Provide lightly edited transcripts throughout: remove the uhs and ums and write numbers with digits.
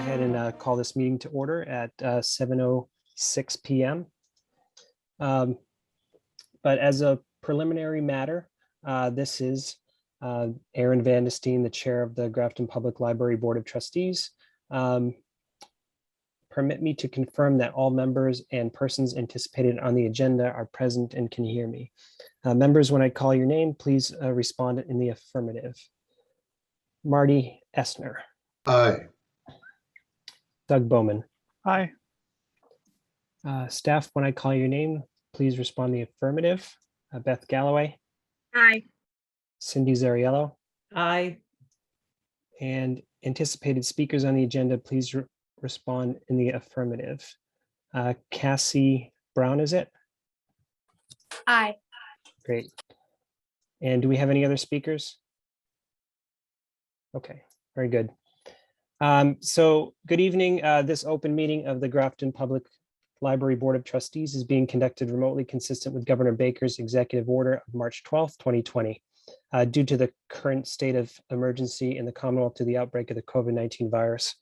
ahead and call this meeting to order at 7:06 p.m. But as a preliminary matter, this is Aaron Vandestein, the chair of the Grafton Public Library Board of Trustees. Permit me to confirm that all members and persons anticipated on the agenda are present and can hear me. Members, when I call your name, please respond in the affirmative. Marty Essner. Aye. Doug Bowman. Aye. Staff, when I call your name, please respond the affirmative. Beth Galloway. Aye. Cindy Zariello. Aye. And anticipated speakers on the agenda, please respond in the affirmative. Cassie Brown, is it? Aye. Great. And do we have any other speakers? Okay, very good. So good evening. This open meeting of the Grafton Public Library Board of Trustees is being conducted remotely consistent with Governor Baker's executive order of March 12th, 2020. Due to the current state of emergency in the Commonwealth to the outbreak of the COVID-19 virus.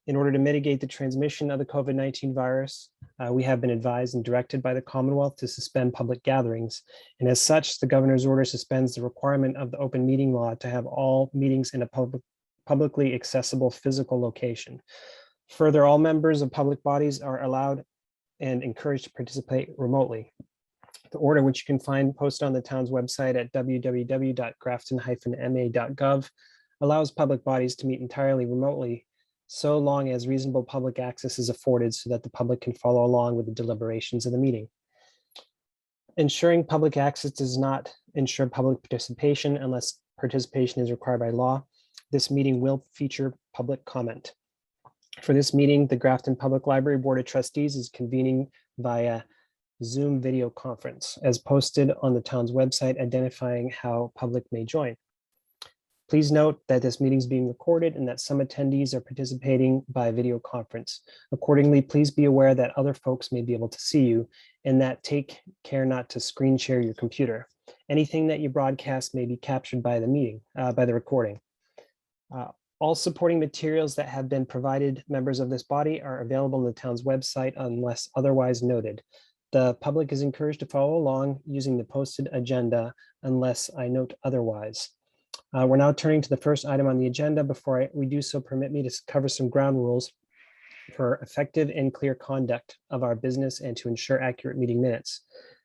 In order to mitigate the transmission of the COVID-19 virus, we have been advised and directed by the Commonwealth to suspend public gatherings. And as such, the governor's order suspends the requirement of the open meeting law to have all meetings in a publicly accessible physical location. Further, all members of public bodies are allowed and encouraged to participate remotely. The order, which you can find posted on the town's website at www.grafton-ma.gov, allows public bodies to meet entirely remotely, so long as reasonable public access is afforded so that the public can follow along with the deliberations of the meeting. Ensuring public access does not ensure public participation unless participation is required by law. This meeting will feature public comment. For this meeting, the Grafton Public Library Board of Trustees is convening via Zoom video conference as posted on the town's website, identifying how public may join. Please note that this meeting is being recorded and that some attendees are participating by video conference. Accordingly, please be aware that other folks may be able to see you and that take care not to screen share your computer. Anything that you broadcast may be captured by the meeting, by the recording. All supporting materials that have been provided members of this body are available on the town's website unless otherwise noted. The public is encouraged to follow along using the posted agenda unless I note otherwise. We're now turning to the first item on the agenda. Before we do so, permit me to cover some ground rules for effective and clear conduct of our business and to ensure accurate meeting minutes.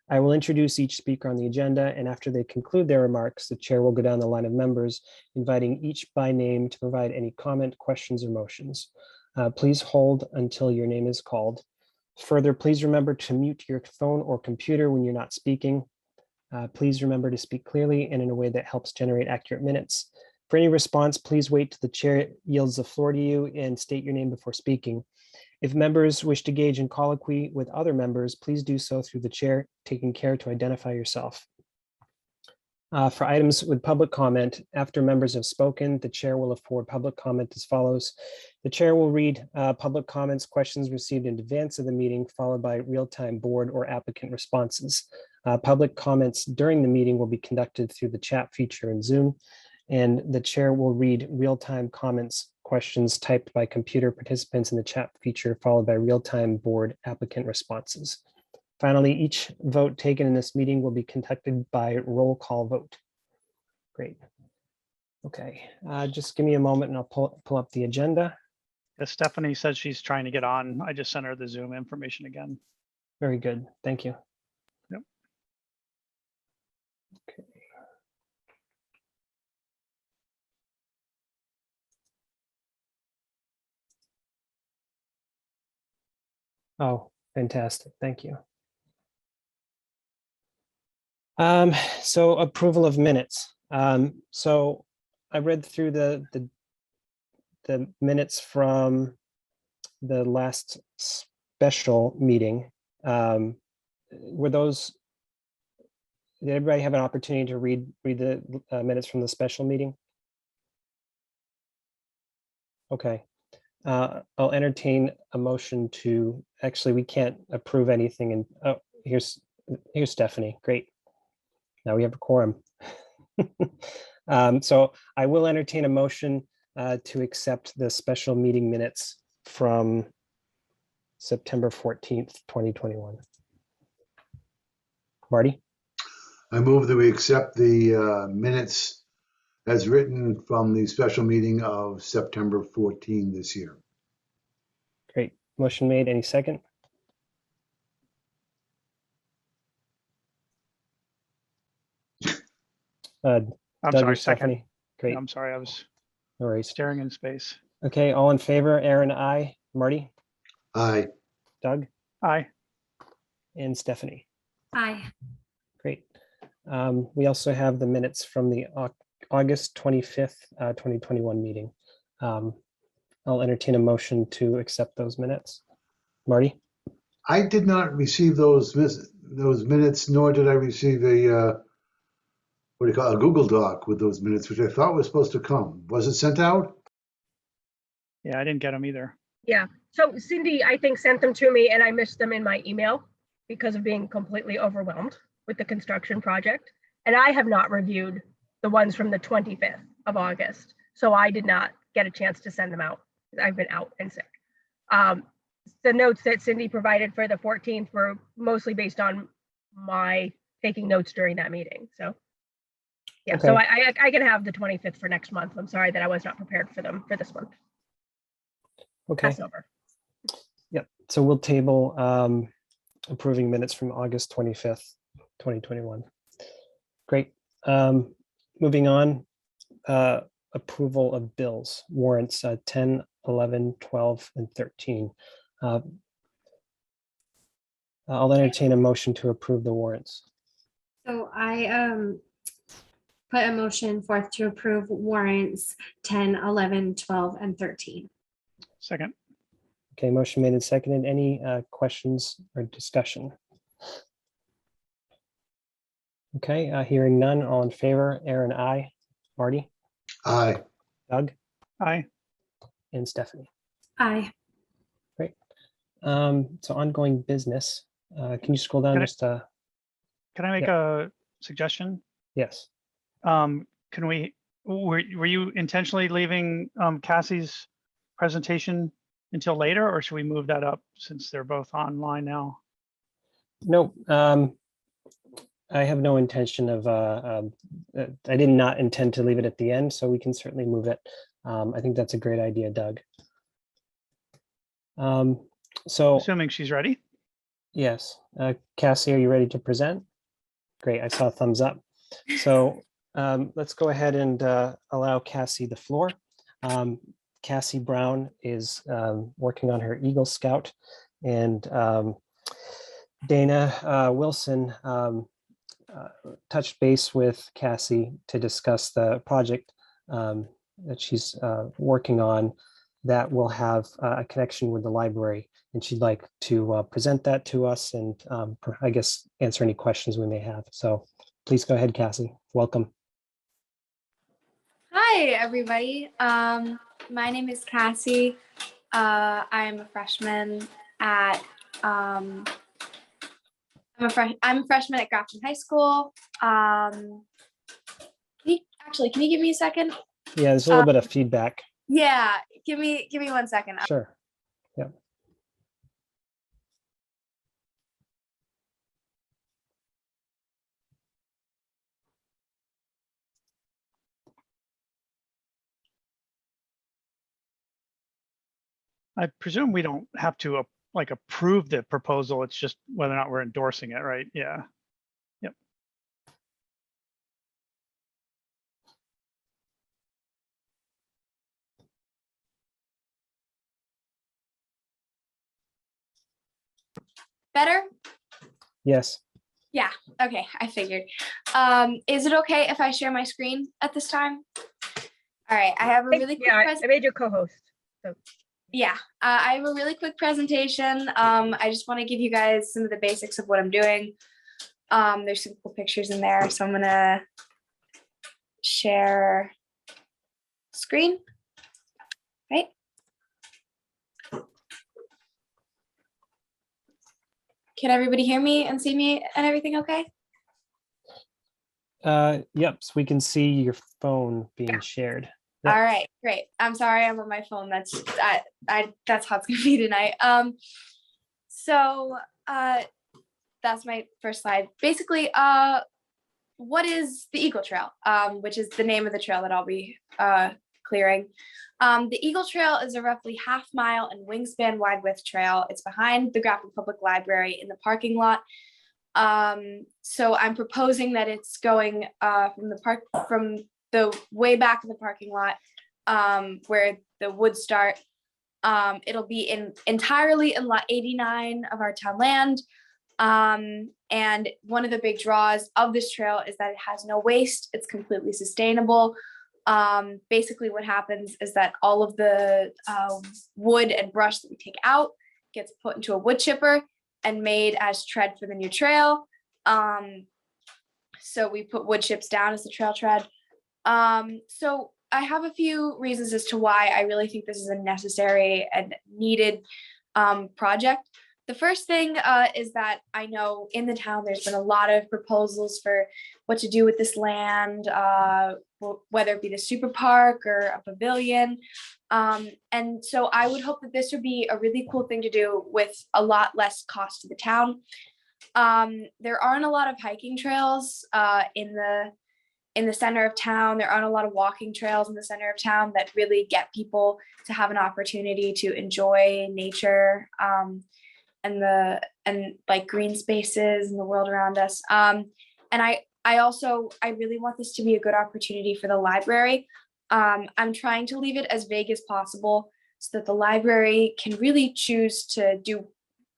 I will introduce each speaker on the agenda, and after they conclude their remarks, the chair will go down the line of members, inviting each by name to provide any comment, questions, or motions. Please hold until your name is called. Further, please remember to mute your phone or computer when you're not speaking. Please remember to speak clearly and in a way that helps generate accurate minutes. For any response, please wait till the chair yields the floor to you and state your name before speaking. If members wish to engage in colloquy with other members, please do so through the chair, taking care to identify yourself. For items with public comment, after members have spoken, the chair will afford public comment as follows. The chair will read public comments, questions received in advance of the meeting, followed by real-time board or applicant responses. Public comments during the meeting will be conducted through the chat feature in Zoom, and the chair will read real-time comments, questions typed by computer participants in the chat feature, followed by real-time board applicant responses. Finally, each vote taken in this meeting will be conducted by roll call vote. Great. Okay, just give me a moment and I'll pull up the agenda. Yes, Stephanie says she's trying to get on. I just sent her the Zoom information again. Very good. Thank you. Yep. Okay. Oh, fantastic. Thank you. So approval of minutes. So I read through the minutes from the last special meeting. Were those, did everybody have an opportunity to read the minutes from the special meeting? Okay. I'll entertain a motion to, actually, we can't approve anything. And oh, here's Stephanie. Great. Now we have a quorum. So I will entertain a motion to accept the special meeting minutes from September 14th, 2021. Marty, I move that we accept the minutes as written from the special meeting of September 14 this year. great. Motion made. Any second? I'm Doug or sorry, second. Stephanie? Great, I'm sorry, I was no worries. staring in space. Okay, all in favor, Aaron, I, Marty, Aye. Doug, Aye. and Stephanie. Aye. Great. We also have the minutes from the August 25th, 2021 meeting. I'll entertain a motion to accept those minutes. Marty, I did not receive those minutes, nor did I receive a what do you call it, a Google Doc with those minutes, which I thought was supposed to come. Was it sent out? Yeah, I didn't get them either. Yeah, so Cindy, I think, sent them to me and I missed them in my email because of being completely overwhelmed with the construction project. And I have not reviewed the ones from the 25th of August. So I did not get a chance to send them out. I've been out and sick. The notes that Cindy provided for the 14th were mostly based on my taking notes during that meeting. So yeah, so Okay. I can have the 25th for next month. I'm sorry that I was not prepared for them for this month. okay, Passover. yep. So we'll table approving minutes from August 25th, 2021. Great. Moving on, approval of bills, warrants 10, 11, 12, and 13. I'll entertain a motion to approve the warrants. So I put a motion forth to approve warrants 10, 11, 12, and 13. Second. Okay, motion made and seconded. Any questions or discussion? Okay, hearing none, all in favor, Aaron, I, Marty, Aye. Doug, Aye. and Stephanie. Aye. So ongoing business. Can you scroll down Can I- just Can I make a suggestion? yes. Can we, were you intentionally leaving Cassie's presentation until later, or should we move that up since they're both online now? No, I have no intention of, I did not intend to leave it at the end, so we can certainly move it. I think that's a great idea, Doug. So Assuming she's ready. yes, Cassie, are you ready to present? Great, I saw a thumbs up. So let's go ahead and allow Cassie the floor. Cassie Brown is working on her Eagle Scout, and Dana Wilson touched base with Cassie to discuss the project that she's working on that will have a connection with the library. And she'd like to present that to us and I guess answer any questions we may have. So please go ahead, Cassie. Welcome. Hi, everybody. My name is Cassie. I'm a freshman at I'm a freshman at Grafton High School. Can you give me a second? Yeah, there's a little bit of feedback. Yeah, give me 1 second. Sure. Yeah. I presume we don't have to like approve the proposal. It's just whether or not we're endorsing it, right? Yeah. Yep. Better? Yes. Yeah. Okay, I figured. Is it okay if I share my screen at this time? All right. I have a really quick Yeah, I made you co-host. Yeah, I have a really quick presentation. I just want to give you guys some of the basics of what I'm doing. There's some cool pictures in there, so I'm gonna share screen. Right? Can everybody hear me and see me and everything okay? Yep, so we can see your phone being Yeah. shared. Yeah. All right, great. I'm sorry, I'm on my phone. That's how it's gonna be tonight. So that's my first slide. Basically, what is the Eagle Trail? Which is the name of the trail that I'll be clearing. The Eagle Trail is a roughly half-mile and wingspan wide width trail. It's behind the Grafton Public Library in the parking lot. So I'm proposing that it's going from the way back in the parking lot, where the woods start. It'll be entirely in lot 89 of our town land. And one of the big draws of this trail is that it has no waste. It's completely sustainable. Basically what happens is that all of the wood and brush that we take out gets put into a wood chipper and made as tread for the new trail. So we put wood chips down as the trail tread. So I have a few reasons as to why I really think this is a necessary and needed project. The first thing is that I know in the town there's been a lot of proposals for what to do with this land, whether it be the super park or a pavilion. And so I would hope that this would be a really cool thing to do with a lot less cost to the town. There aren't a lot of hiking trails in the center of town. There aren't a lot of walking trails in the center of town that really get people to have an opportunity to enjoy nature and like green spaces and the world around us. And I really want this to be a good opportunity for the library. I'm trying to leave it as vague as possible so that the library can really choose to do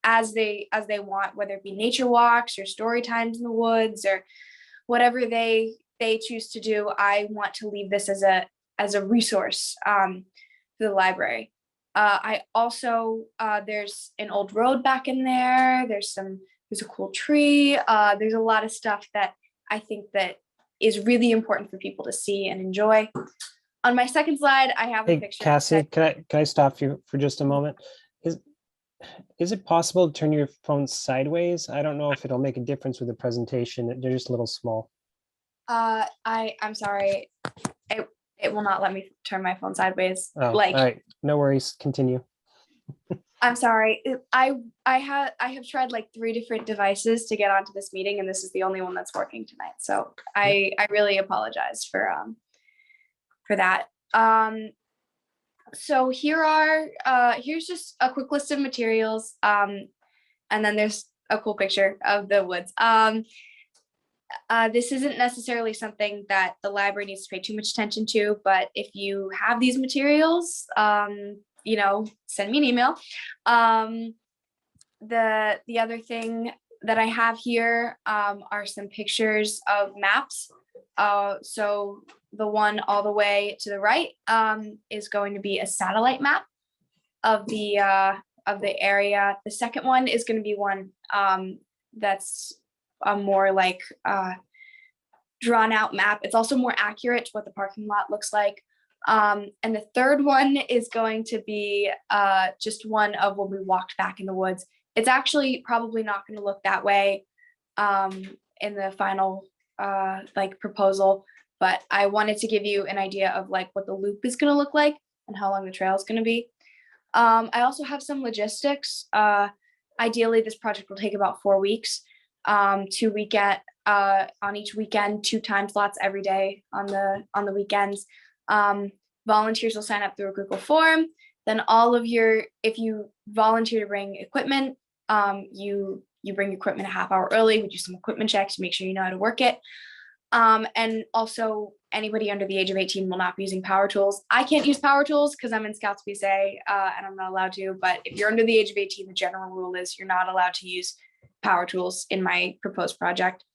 as they want, whether it be nature walks or story times in the woods or whatever they choose to do. I want to leave this as a resource for the library. I also there's an old road back in there. There's a cool tree. There's a lot of stuff that I think that is really important for people to see and enjoy. On my second slide, I have a Hey, picture. Cassie, can I stop you for just a moment? Is it possible to turn your phone sideways? I don't know if it'll make a difference with the presentation. They're just a little small. I'm sorry. It will not let me turn my phone sideways. Oh, all right. No worries. Continue. I'm sorry. I have tried like 3 different devices to get onto this meeting, and this is the only one that's working tonight. So I really apologize for that. So here's just a quick list of materials. And then there's a cool picture of the woods. This isn't necessarily something that the library needs to pay too much attention to, but if you have these materials, send me an email. The other thing that I have here are some pictures of maps. So the one all the way to the right is going to be a satellite map of the area. The second one is going to be one that's a more like drawn out map. It's also more accurate to what the parking lot looks like. And the third one is going to be just one of when we walked back in the woods. It's actually probably not going to look that way in the final proposal, but I wanted to give you an idea of like what the loop is going to look like and how long the trail is going to be. I also have some logistics. Ideally, this project will take about 4 weeks. 2 weekend on each weekend, 2 time slots every day on the weekends. Volunteers will sign up through a Google form. Then if you volunteer to bring equipment, you bring equipment a half hour early. We do some equipment checks to make sure you know how to work it. And also anybody under the age of 18 will not be using power tools. I can't use power tools because I'm in Scouts PSA and I'm not allowed to, but if you're under the age of 18, the general rule is you're not allowed to use power tools in my proposed project.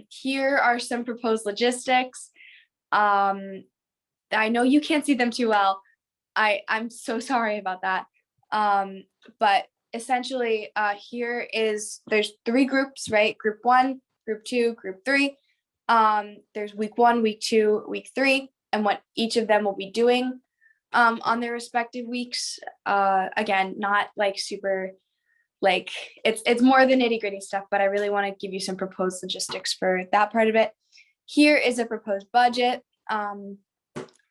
Here are some proposed logistics. I know you can't see them too well. I'm so sorry about that. But essentially there's 3 groups, right? Group 1, group 2, group 3. There's week 1, week 2, week 3, and what each of them will be doing on their respective weeks. Again, not like super, like it's more the nitty gritty stuff, but I really want to give you some proposed logistics for that part of it. Here is a proposed budget.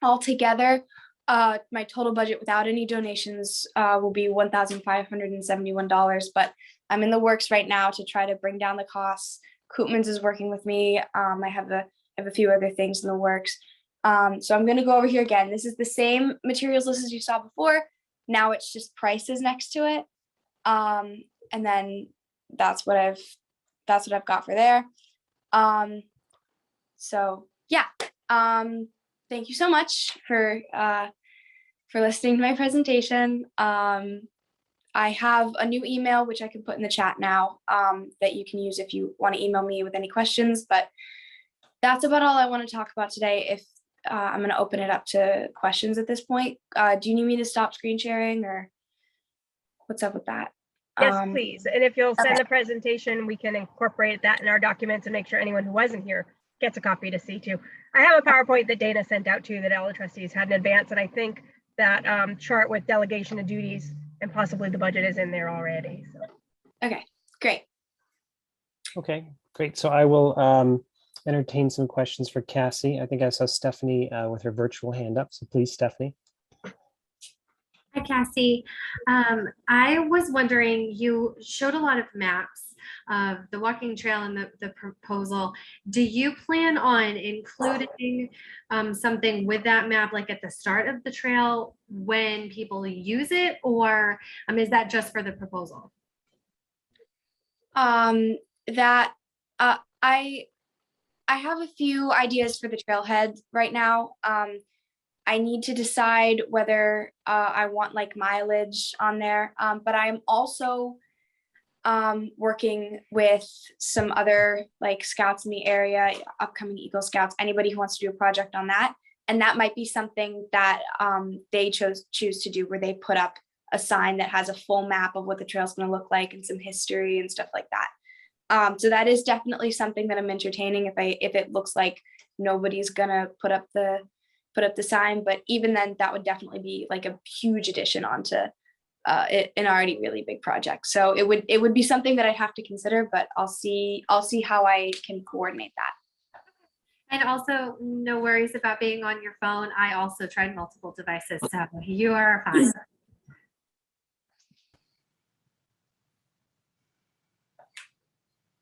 Altogether, my total budget without any donations will be $1,571, but I'm in the works right now to try to bring down the costs. Koopmans is working with me. I have a few other things in the works. So I'm going to go over here again. This is the same materials list as you saw before. Now it's just prices next to it. And then that's what I've got for there. So yeah. Thank you so much for listening to my presentation. I have a new email, which I can put in the chat now, that you can use if you want to email me with any questions, but that's about all I want to talk about today. If I'm going to open it up to questions at this point. Do you need me to stop screen sharing, or what's up with that? Yes, please. And if you'll send okay. the presentation, we can incorporate that in our documents and make sure anyone who wasn't here gets a copy to see too. I have a PowerPoint that Dana sent out to you that all the trustees had in advance, and I think that chart with delegation of duties and possibly the budget is in there already. So. Okay, great. Okay, great. So I will entertain some questions for Cassie. I think I saw Stephanie with her virtual hand up. So please, Stephanie. Hi, Cassie. I was wondering, you showed a lot of maps of the walking trail and the proposal. Do you plan on including something with that map, like at the start of the trail when people use it, or is that just for the proposal? I have a few ideas for the trailhead right now. I need to decide whether I want like mileage on there, but I'm also working with some other like scouts in the area, upcoming Eagle Scouts, anybody who wants to do a project on that. And that might be something that they choose to do, where they put up a sign that has a full map of what the trail is going to look like and some history and stuff like that. So that is definitely something that I'm entertaining if it looks like nobody's gonna put up the sign, but even then that would definitely be like a huge addition onto an already really big project. So it would be something that I'd have to consider, but I'll see how I can coordinate that. And also, no worries about being on your phone. I also tried multiple devices, so you are fine.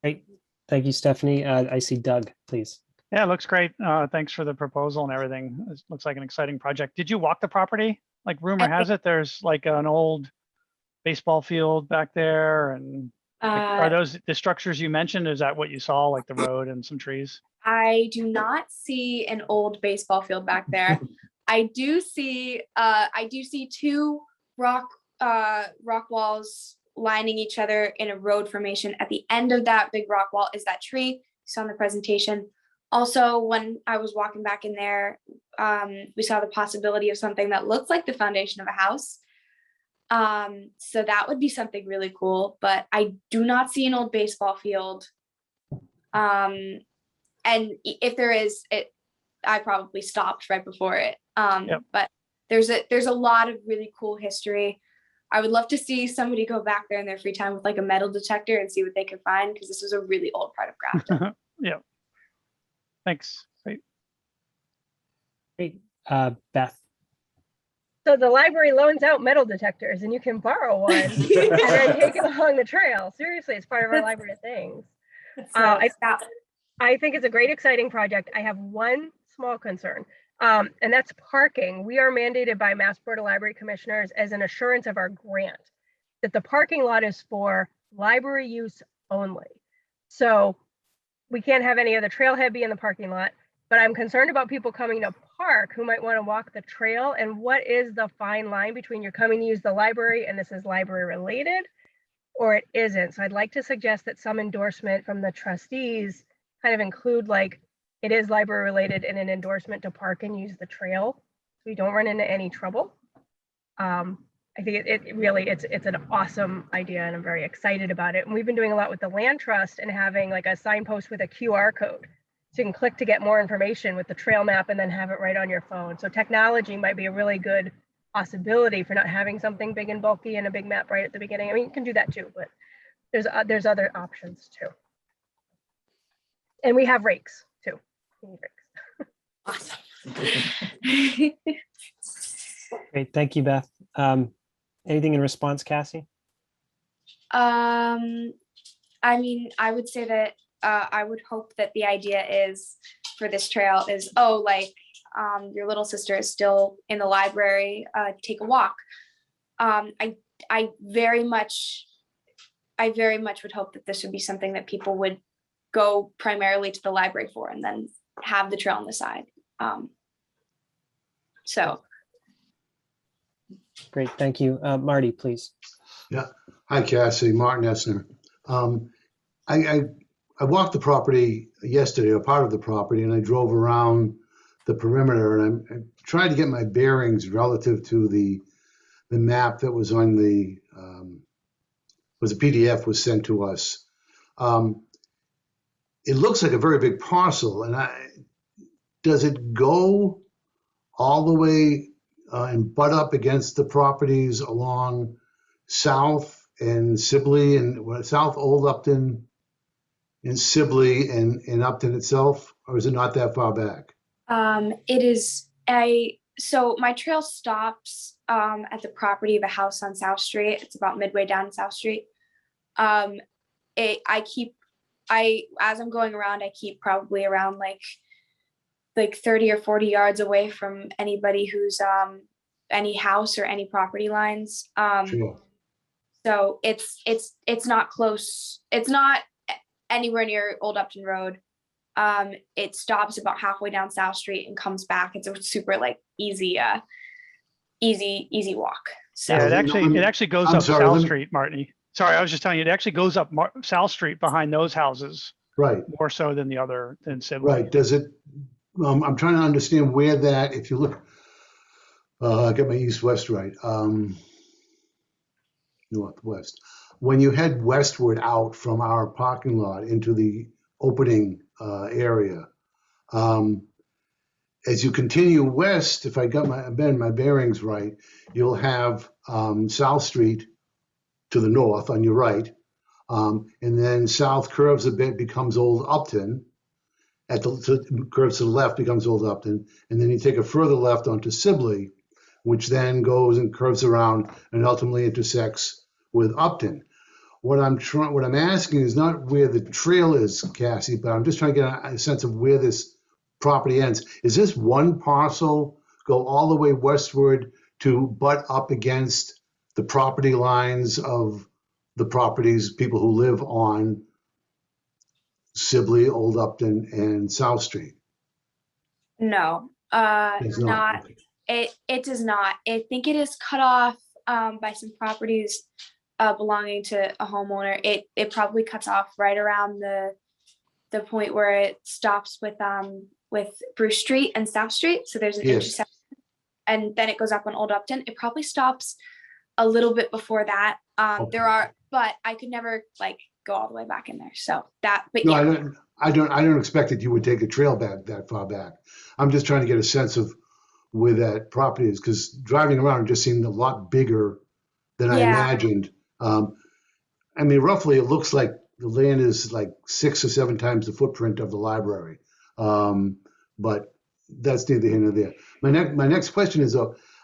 Great. Thank you, Stephanie. I see Doug, please. Yeah, it looks great. Thanks for the proposal and everything. It looks like an exciting project. Did you walk the property? Like rumor has it, there's like an old baseball field back there, and are those the structures you mentioned? Is that what you saw, like the road and some trees? I do not see an old baseball field back there. I do see two rock walls lining each other in a road formation. At the end of that big rock wall is that tree you saw in the presentation. Also, when I was walking back in there, we saw the possibility of something that looks like the foundation of a house. So that would be something really cool, but I do not see an old baseball field. And if there is, I probably stopped right before it. Yep. But there's a lot of really cool history. I would love to see somebody go back there in their free time with like a metal detector and see what they can find, because this is a really old part of Grafton. Yeah. Thanks. Great. Great. Beth. So the library loans out metal detectors, and you can borrow one and then take it along the trail. Seriously, it's part of our library of things. I think it's a great, exciting project. I have one small concern, and that's parking. We are mandated by Mass Board of Library Commissioners as an assurance of our grant that the parking lot is for library use only. So we can't have any other trailhead be in the parking lot, but I'm concerned about people coming to park who might want to walk the trail. And what is the fine line between you're coming to use the library and this is library related, or it isn't? So I'd like to suggest that some endorsement from the trustees kind of include like it is library related and an endorsement to park and use the trail so we don't run into any trouble. I think it's an awesome idea, and I'm very excited about it. And we've been doing a lot with the land trust and having like a signpost with a QR code, so you can click to get more information with the trail map and then have it right on your phone. So technology might be a really good possibility for not having something big and bulky and a big map right at the beginning. I mean, you can do that too, but there's other options too. And we have rakes too. We need rakes. Awesome. Great, thank you, Beth. Anything in response, Cassie? I mean, I would say that I would hope that the idea is for this trail is, oh, like your little sister is still in the library, take a walk. I very much would hope that this would be something that people would go primarily to the library for and then have the trail on the side. So. Great, thank you. Marty, please. Yeah. Hi, Cassie. Martin Essner. I walked the property yesterday, or part of the property, and I drove around the perimeter, and I tried to get my bearings relative to the map that was on the was a PDF was sent to us. It looks like a very big parcel, and does it go all the way and butt up against the properties along South and Sibley and South Old Upton and Sibley and Upton itself, or is it not that far back? It is so my trail stops at the property of a house on South Street. It's about midway down South Street. As I'm going around, I keep probably around like 30 or 40 yards away from anybody who's any house or any property lines. Sure. So it's not close. It's not anywhere near Old Upton Road. It stops about halfway down South Street and comes back. It's a super easy walk. So Yeah, it actually goes up sorry, South Street, Marty. Sorry, I was just telling you, it actually goes up South Street behind those houses Right. more so than the other, than Sibley. Right. Does it, I'm trying to understand where that, if you look, I got my east-west right, northwest. When you head westward out from our parking lot into the opening area, as you continue west, if I got my bearings right, you'll have South Street to the north on your right, and then south curves a bit, becomes Old Upton. Curves to the left becomes Old Upton, and then you take a further left onto Sibley, which then goes and curves around and ultimately intersects with Upton. What I'm asking is not where the trail is, Cassie, but I'm just trying to get a sense of where this property ends. Is this one parcel go all the way westward to butt up against the property lines of the properties, people who live on Sibley, Old Upton, and South Street? no, It's not. Okay. It does not. I think it is cut off by some properties belonging to a homeowner. It probably cuts off right around the point where it stops with Bruce Street and South Street. So there's an intersection, and then it goes up on Old Upton. It probably stops a little bit before that. Okay. But I could never go all the way back in there. So that, but No, yeah. I don't expect that you would take a trail back that far back. I'm just trying to get a sense of where that property is, because driving around it just seemed a lot bigger than I imagined. I mean, roughly, it looks like the land is like 6 or 7 times the footprint of the library. But that's neither here nor there. My next question is,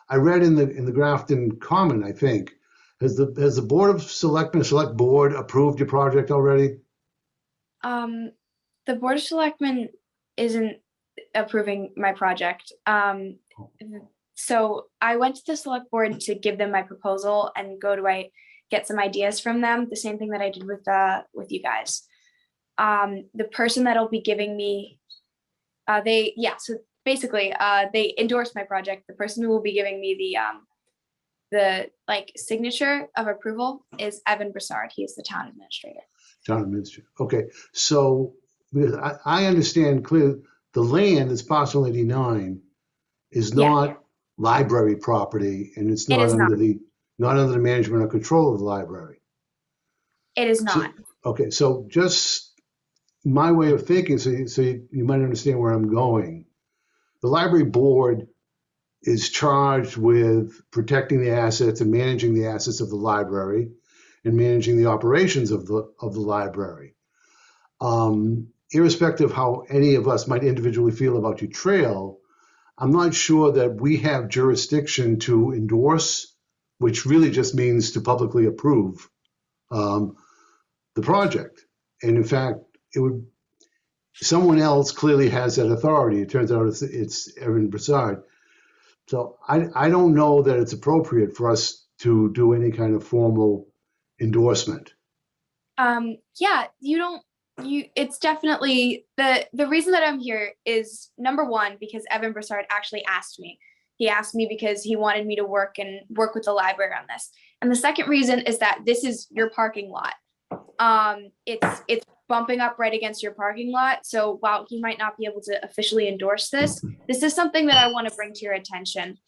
I read in the Grafton Common, I think, has the Board of Selectmen, Select Board approved your project already? The Board of Selectmen isn't approving my project. So I went to the select board to give them my proposal and I get some ideas from them. The same thing that I did with you guys. The person that'll be giving me, so basically they endorsed my project. The person who will be giving me the signature of approval is Evan Broussard. He is the town administrator. Town administrator. Okay, so I understand clearly the land is parcel 89 is not library property, and it's not under the management or control of the library. It is not. Okay, so just my way of thinking, so you might understand where I'm going. The library board is charged with protecting the assets and managing the assets of the library and managing the operations of the library. Irrespective of how any of us might individually feel about your trail, I'm not sure that we have jurisdiction to endorse, which really just means to publicly approve the project. And in fact, it would, someone else clearly has that authority. It turns out it's Evan Broussard. So I don't know that it's appropriate for us to do any kind of formal endorsement. Yeah, it's definitely the reason that I'm here is, number one, because Evan Broussard actually asked me. He asked me because he wanted me to work with the library on this. And the second reason is that this is your parking lot. It's bumping up right against your parking lot. So while he might not be able to officially endorse this, this is something that I want to bring to your attention,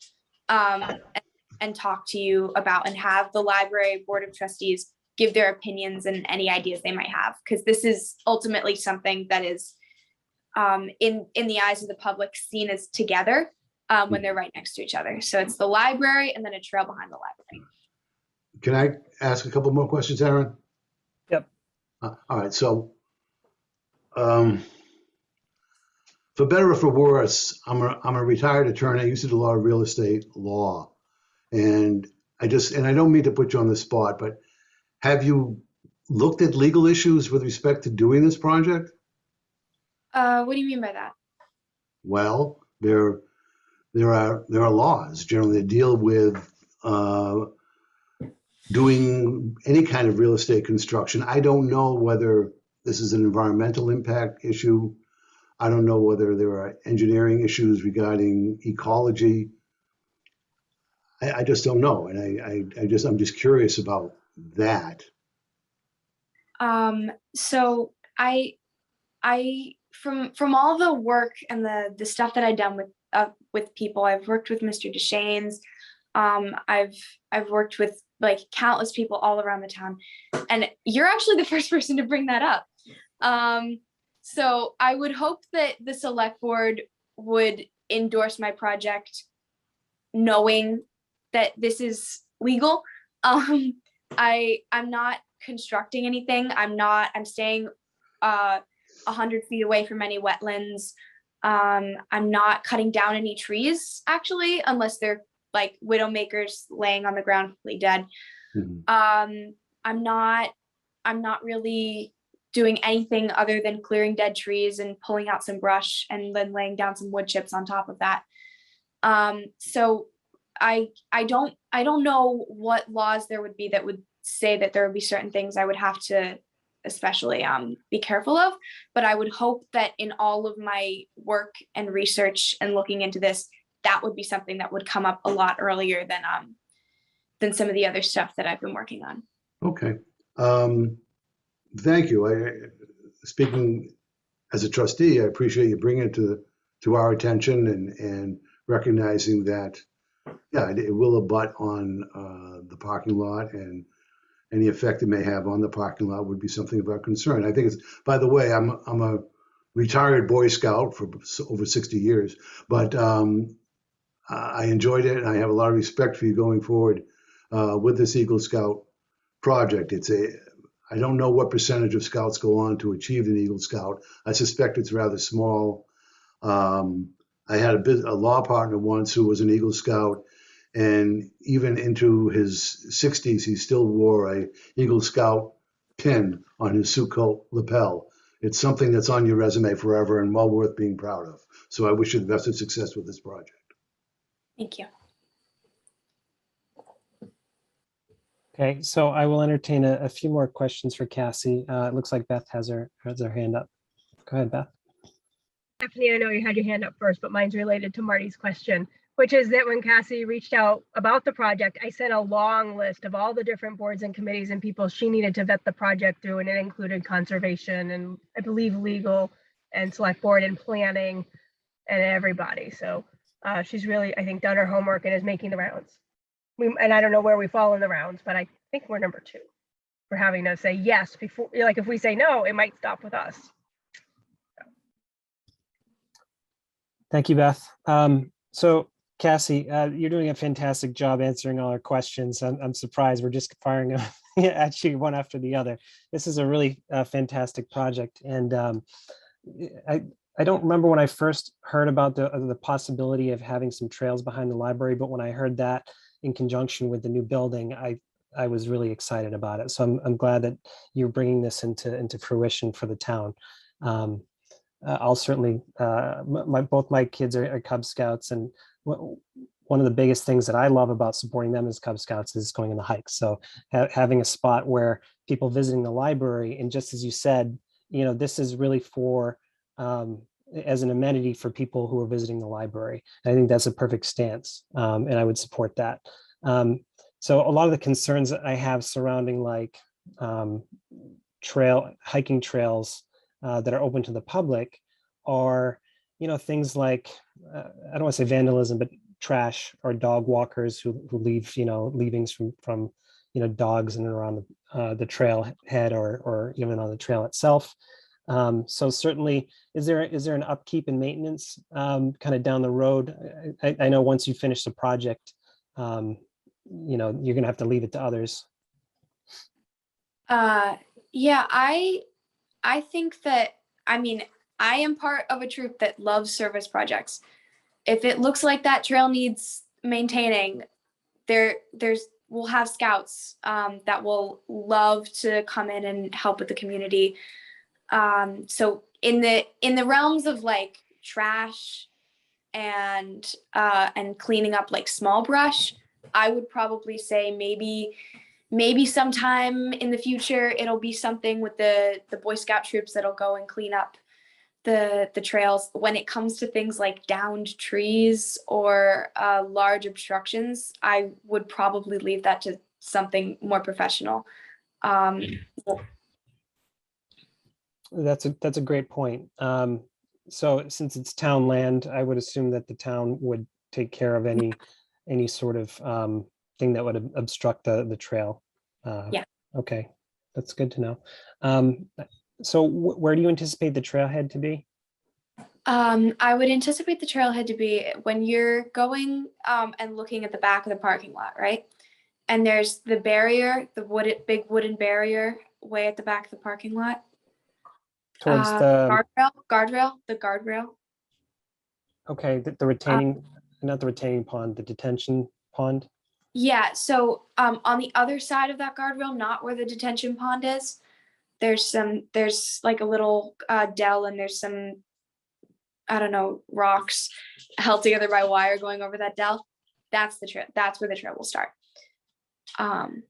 and talk to you about, and have the library board of trustees give their opinions and any ideas they might have, because this is ultimately something that is in the eyes of the public seen as together when they're right next to each other. So it's the library and then a trail behind the library. Can I ask a couple more questions, Aaron? Yep. All right. So, for better or for worse, I'm a retired attorney. I used to do a lot of real estate law, and I don't mean to put you on the spot, but have you looked at legal issues with respect to doing this project? What do you mean by that? Well, there are laws generally that deal with doing any kind of real estate construction. I don't know whether this is an environmental impact issue. I don't know whether there are engineering issues regarding ecology. I just don't know, and I'm just curious about that. So I from all the work and the stuff that I've done with people, I've worked with Mr. Deschaines. I've worked with like countless people all around the town, and you're actually the first person to bring that up. So I would hope that the select board would endorse my project, knowing that this is legal. I'm not constructing anything. I'm staying 100 feet away from any wetlands. I'm not cutting down any trees, actually, unless they're like widowmakers laying on the ground completely dead. Mhm. I'm not really doing anything other than clearing dead trees and pulling out some brush and then laying down some wood chips on top of that. So I don't know what laws there would be that would say that there would be certain things I would have to especially be careful of, but I would hope that in all of my work and research and looking into this, that would be something that would come up a lot earlier than some of the other stuff that I've been working on. Okay. Thank you. Speaking as a trustee, I appreciate you bringing it to our attention and recognizing that, yeah, it will abut on the parking lot, and any effect it may have on the parking lot would be something of our concern. I think it's, by the way, I'm a retired Boy Scout for over 60 years, but I enjoyed it, and I have a lot of respect for you going forward with this Eagle Scout project. I don't know what percentage of scouts go on to achieve an Eagle Scout. I suspect it's rather small. I had a law partner once who was an Eagle Scout, and even into his 60s, he still wore a Eagle Scout pin on his suit coat lapel. It's something that's on your resume forever and well worth being proud of. So I wish you the best of success with this project. Thank you. Okay, so I will entertain a few more questions for Cassie. It looks like Beth has her hand up. Go ahead, Beth. Stephanie, I know you had your hand up first, but mine's related to Marty's question, which is that when Cassie reached out about the project, I sent a long list of all the different boards and committees and people she needed to vet the project through, and it included conservation and I believe legal and select board and planning and everybody. So she's really, I think, done her homework and is making the rounds. And I don't know where we fall in the rounds, but I think we're number 2 for having to say yes before, like if we say no, it might stop with us. Thank you, Beth. So Cassie, you're doing a fantastic job answering all our questions. I'm surprised we're just firing at you one after the other. This is a really fantastic project. And I don't remember when I first heard about the possibility of having some trails behind the library, but when I heard that in conjunction with the new building, I was really excited about it. So I'm glad that you're bringing this into fruition for the town. I'll certainly, both my kids are Cub Scouts, and one of the biggest things that I love about supporting them as Cub Scouts is going on the hikes. So having a spot where people visiting the library, and just as you said, this is really for as an amenity for people who are visiting the library. And I think that's a perfect stance, and I would support that. So a lot of the concerns that I have surrounding like hiking trails that are open to the public are, things like, I don't want to say vandalism, but trash or dog walkers who leave, leavings from dogs in and around the trailhead or even on the trail itself. So certainly, is there an upkeep and maintenance kind of down the road? I know once you finish the project, you're going to have to leave it to others. Yeah, I think that, I mean, I am part of a troop that loves service projects. If it looks like that trail needs maintaining, we'll have scouts that will love to come in and help with the community. So in the realms of like trash and cleaning up like small brush, I would probably say maybe sometime in the future it'll be something with the Boy Scout troops that'll go and clean up the trails. When it comes to things like downed trees or large obstructions, I would probably leave that to something more professional. That's a great point. So since it's town land, I would assume that the town would take care of any sort of thing that would obstruct the trail. Yeah. Okay, that's good to know. So where do you anticipate the trailhead to be? I would anticipate the trailhead to be when you're going and looking at the back of the parking lot, right? And there's the barrier, the big wooden barrier way at the back of the parking lot. Towards the guardrail. Okay, the retaining, not the retaining pond, the detention pond. Yeah, so on the other side of that guardrail, not where the detention pond is, there's like a little dell, and there's some, I don't know, rocks held together by wire going over that dell. That's the trail. That's where the trail will start. And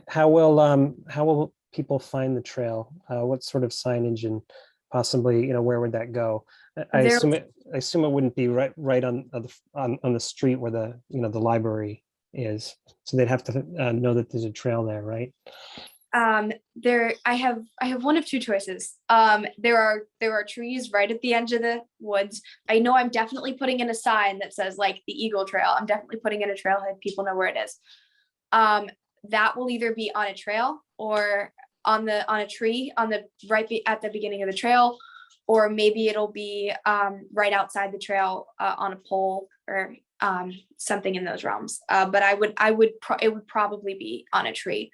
how will people find the trail? What sort of signage, and possibly, where would that go? I assume it wouldn't be right on the street where the library is. So they'd have to know that there's a trail there, right? I have one of two choices. There are trees right at the edge of the woods. I know I'm definitely putting in a sign that says like the Eagle Trail. I'm definitely putting in a trailhead. People know where it is. That will either be on a trail or on a tree at the beginning of the trail, or maybe it'll be right outside the trail on a pole or something in those realms. But it would probably be on a tree.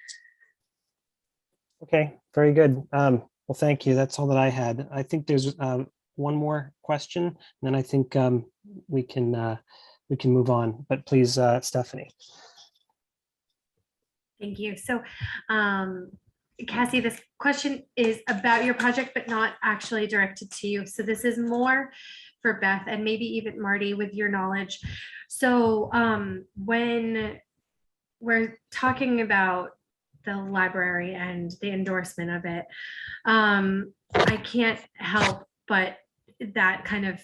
Okay, very good. Well, thank you. That's all that I had. I think there's one more question, and then I think we can move on. But please, Stephanie. Thank you. So, Cassie, this question is about your project, but not actually directed to you. So this is more for Beth and maybe even Marty with your knowledge. So when we're talking about the library and the endorsement of it, I can't help but that kind of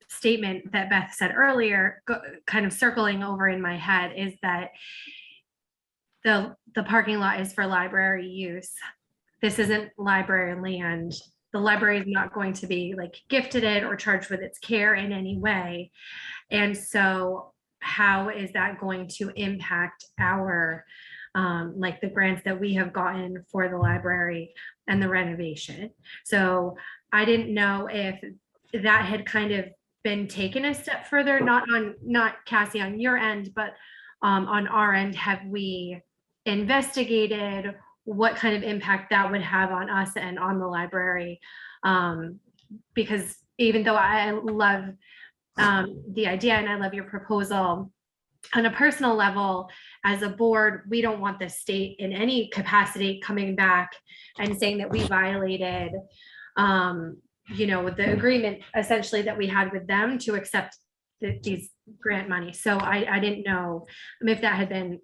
statement that Beth said earlier, kind of circling over in my head, is that the parking lot is for library use. This isn't library land. The library is not going to be like gifted it or charged with its care in any way. And so how is that going to impact our like the grants that we have gotten for the library and the renovation? So I didn't know if that had kind of been taken a step further, not Cassie on your end, but on our end. Have we investigated what kind of impact that would have on us and on the library Because even though I love the idea and I love your proposal, on a personal level, as a board, we don't want the state in any capacity coming back and saying that we violated, with the agreement essentially that we had with them to accept these grant money. So I didn't know if that had been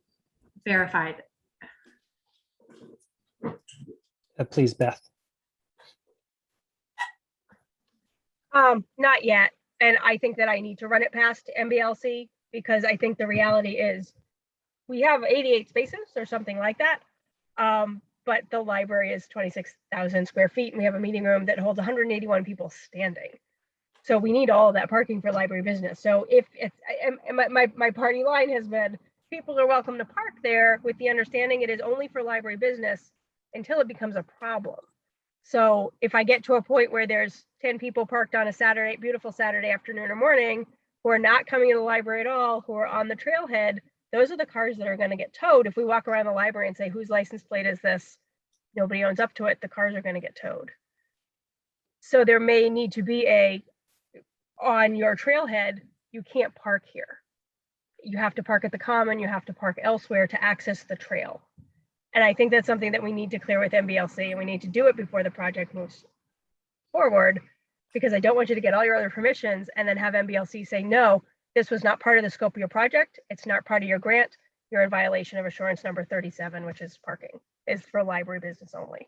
verified. Please, Beth. Not yet. And I think that I need to run it past MBLC because I think the reality is we have 88 spaces or something like that. But the library is 26,000 square feet and we have a meeting room that holds 181 people standing. So we need all of that parking for library business. So if it's, my party line has been, people are welcome to park there with the understanding it is only for library business until it becomes a problem. So if I get to a point where there's 10 people parked on a Saturday, beautiful Saturday afternoon or morning, who are not coming to the library at all, who are on the trailhead, those are the cars that are going to get towed. If we walk around the library and say, whose license plate is this? Nobody owns up to it, the cars are going to get towed. So there may need to be on your trailhead, you can't park here. You have to park at the common, you have to park elsewhere to access the trail. And I think that's something that we need to clear with MBLC, and we need to do it before the project moves forward, because I don't want you to get all your other permissions and then have MBLC say, no, this was not part of the scope of your project. It's not part of your grant. You're in violation of assurance number 37, which is parking, is for library business only.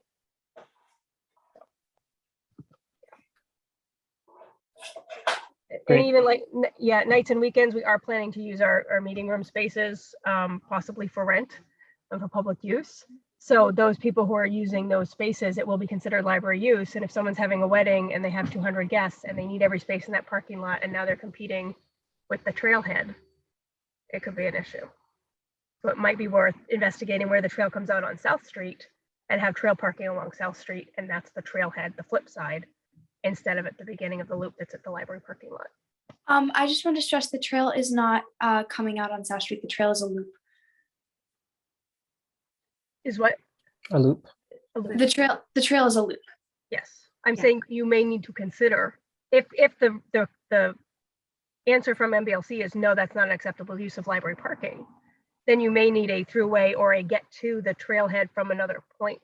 Great. And even like, yeah, nights and weekends, we are planning to use our meeting room spaces, possibly for rent and for public use. So those people who are using those spaces, it will be considered library use. And if someone's having a wedding and they have 200 guests and they need every space in that parking lot, and now they're competing with the trailhead, it could be an issue. So it might be worth investigating where the trail comes out on South Street and have trail parking along South Street. And that's the trailhead, the flip side, instead of at the beginning of the loop that's at the library parking lot. I just want to stress the trail is not coming out on South Street. The trail is a loop. Is what? A loop. A loop. The trail is a loop. Yes, I'm Yeah. saying you may need to consider if the answer from MBLC is no, that's not an acceptable use of library parking, then you may need a throughway or a get to the trailhead from another point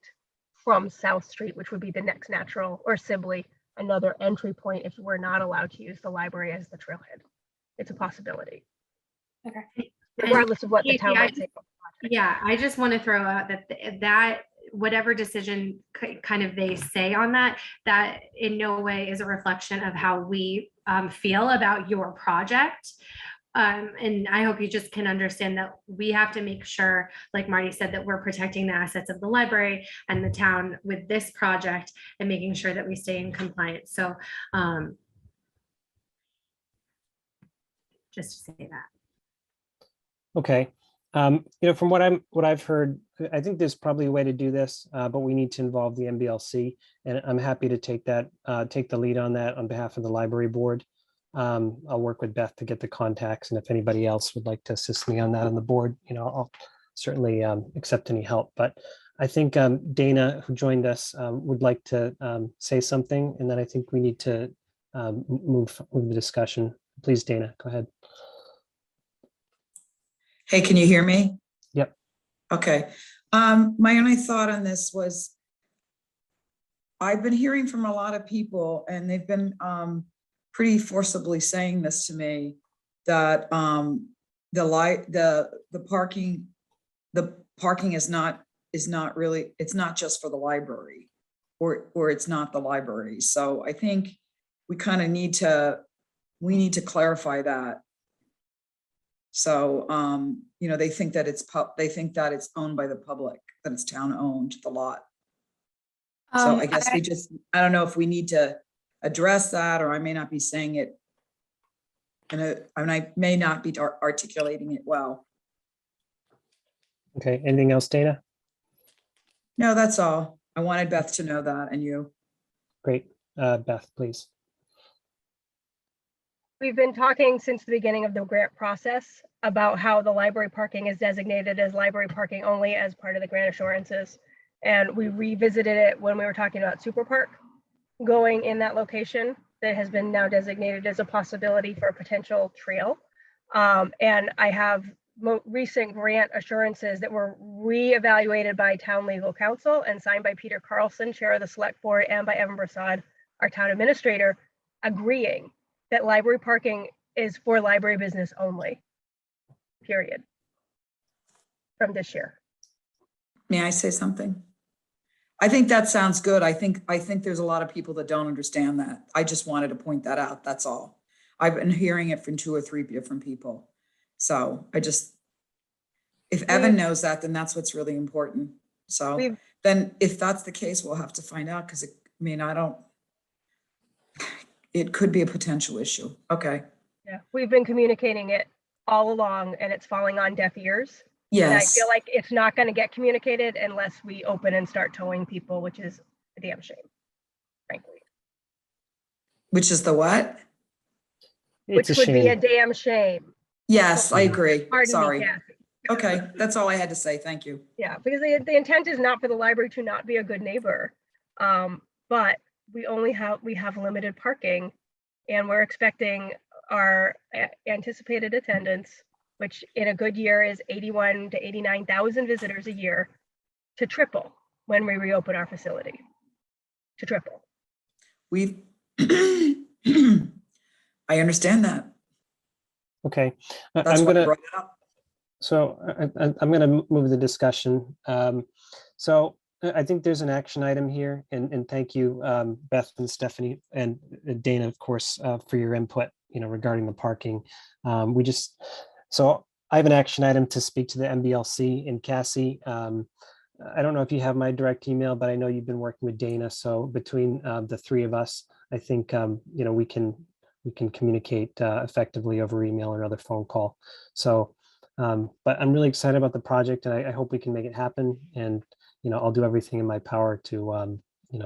from South Street, which would be the next natural, or Sibley, another entry point if we're not allowed to use the library as the trailhead. It's a possibility. Okay. Regardless of what the Casey, town might say. Yeah, I just want to throw out that whatever decision kind of they say on that in no way is a reflection of how we feel about your project. And I hope you just can understand that we have to make sure, like Marty said, that we're protecting the assets of the library and the town with this project and making sure that we stay in compliance. So just to say that. Okay. From what I've heard, I think there's probably a way to do this, but we need to involve the MBLC, and I'm happy to take the lead on that on behalf of the library board. I'll work with Beth to get the contacts, and if anybody else would like to assist me on that on the board, I'll certainly accept any help. But I think Dana, who joined us, would like to say something, and then I think we need to move the discussion. Please, Dana, go ahead. Hey, can you hear me? Yep. Okay. My only thought on this was I've been hearing from a lot of people, and they've been pretty forcibly saying this to me, that the parking is not really, it's not just for the library, or it's not the library. So I think we kind of need to clarify that. So, they think that it's owned by the public, that it's town owned, the lot. So I guess I don't know if we need to address that, or I may not be saying it. And I may not be articulating it well. Okay, anything else, Dana? No, that's all. I wanted Beth to know that, and you. Great. Beth, please. We've been talking since the beginning of the grant process about how the library parking is designated as library parking only as part of the grant assurances. And we revisited it when we were talking about Super Park. going in that location that has been now designated as a possibility for a potential trail. And I have recent grant assurances that were reevaluated by town legal counsel and signed by Peter Carlson, chair of the select board, and by Evan Prasad, our town administrator, agreeing that library parking is for library business only, period, from this year. May I say something? I think that sounds good. I think there's a lot of people that don't understand that. I just wanted to point that out. That's all. I've been hearing it from 2 or 3 different people. So if Evan knows that, then that's what's really important. So then if that's the case, we'll have to find out because it could be a potential issue. Okay. Yeah, we've been communicating it all along and it's falling on deaf ears. And I Yes. feel like it's not going to get communicated unless we open and start towing people, which is a damn shame, frankly. Which is the what? It's Which a would be a shame. damn shame. Yes, I agree. Pardon Sorry. me, Kathy. Okay, that's all I had to say. Thank you. Yeah, because the intent is not for the library to not be a good neighbor. But we have limited parking and we're expecting our anticipated attendance, which in a good year is 81 to 89,000 visitors a year, to triple when we reopen our facility, to triple. I understand that. Okay, That's I'm why I gonna. brought it up. So I'm going to move the discussion. So I think there's an action item here, and thank you, Beth and Stephanie and Dana, of course, for your input, regarding the parking. So I have an action item to speak to the MBLC. And Cassie, I don't know if you have my direct email, but I know you've been working with Dana. So between the 3 of us, I think we can communicate effectively over email or another phone call. So. But I'm really excited about the project and I hope we can make it happen. And, I'll do everything in my power to,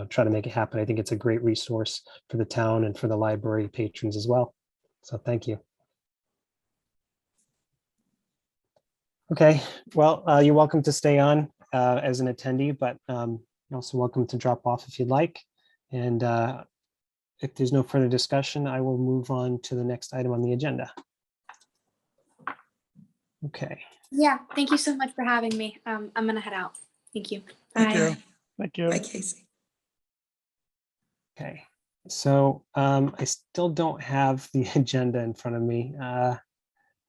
try to make it happen. I think it's a great resource for the town and for the library patrons as well. So thank you. Okay, well, you're welcome to stay on as an attendee, but you're also welcome to drop off if you'd like. And if there's no further discussion, I will move on to the next item on the agenda. Okay. Yeah, thank you so much for having me. I'm gonna head out. Thank you. Thank Bye. you. Thank you. Bye, Casey. Okay, so I still don't have the agenda in front of me.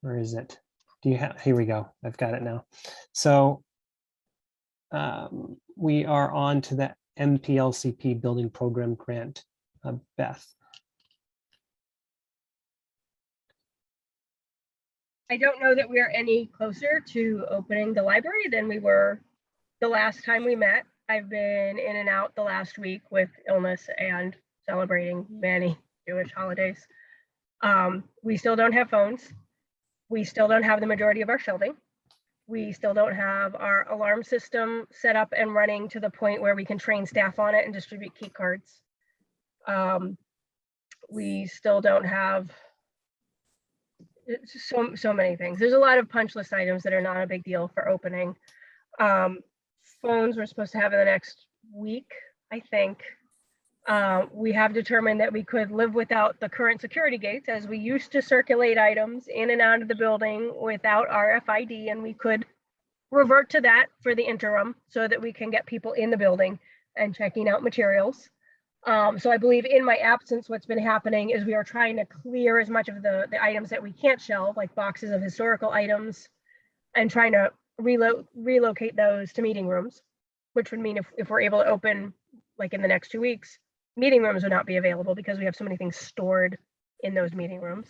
Where is it? Do you have? Here we go. I've got it now. So we are on to the MPLCP building program grant. Beth. I don't know that we are any closer to opening the library than we were the last time we met. I've been in and out the last week with illness and celebrating many Jewish holidays. We still don't have phones. We still don't have the majority of our shelving. We still don't have our alarm system set up and running to the point where we can train staff on it and distribute key cards. We still don't have so many things. There's a lot of punch list items that are not a big deal for opening. Phones we're supposed to have in the next week, I think. We have determined that we could live without the current security gates, as we used to circulate items in and out of the building without RFID, and we could revert to that for the interim so that we can get people in the building and checking out materials. So I believe in my absence, what's been happening is we are trying to clear as much of the items that we can't shelve, like boxes of historical items, and trying to relocate those to meeting rooms, which would mean if we're able to open like in the next 2 weeks, meeting rooms would not be available because we have so many things stored in those meeting rooms.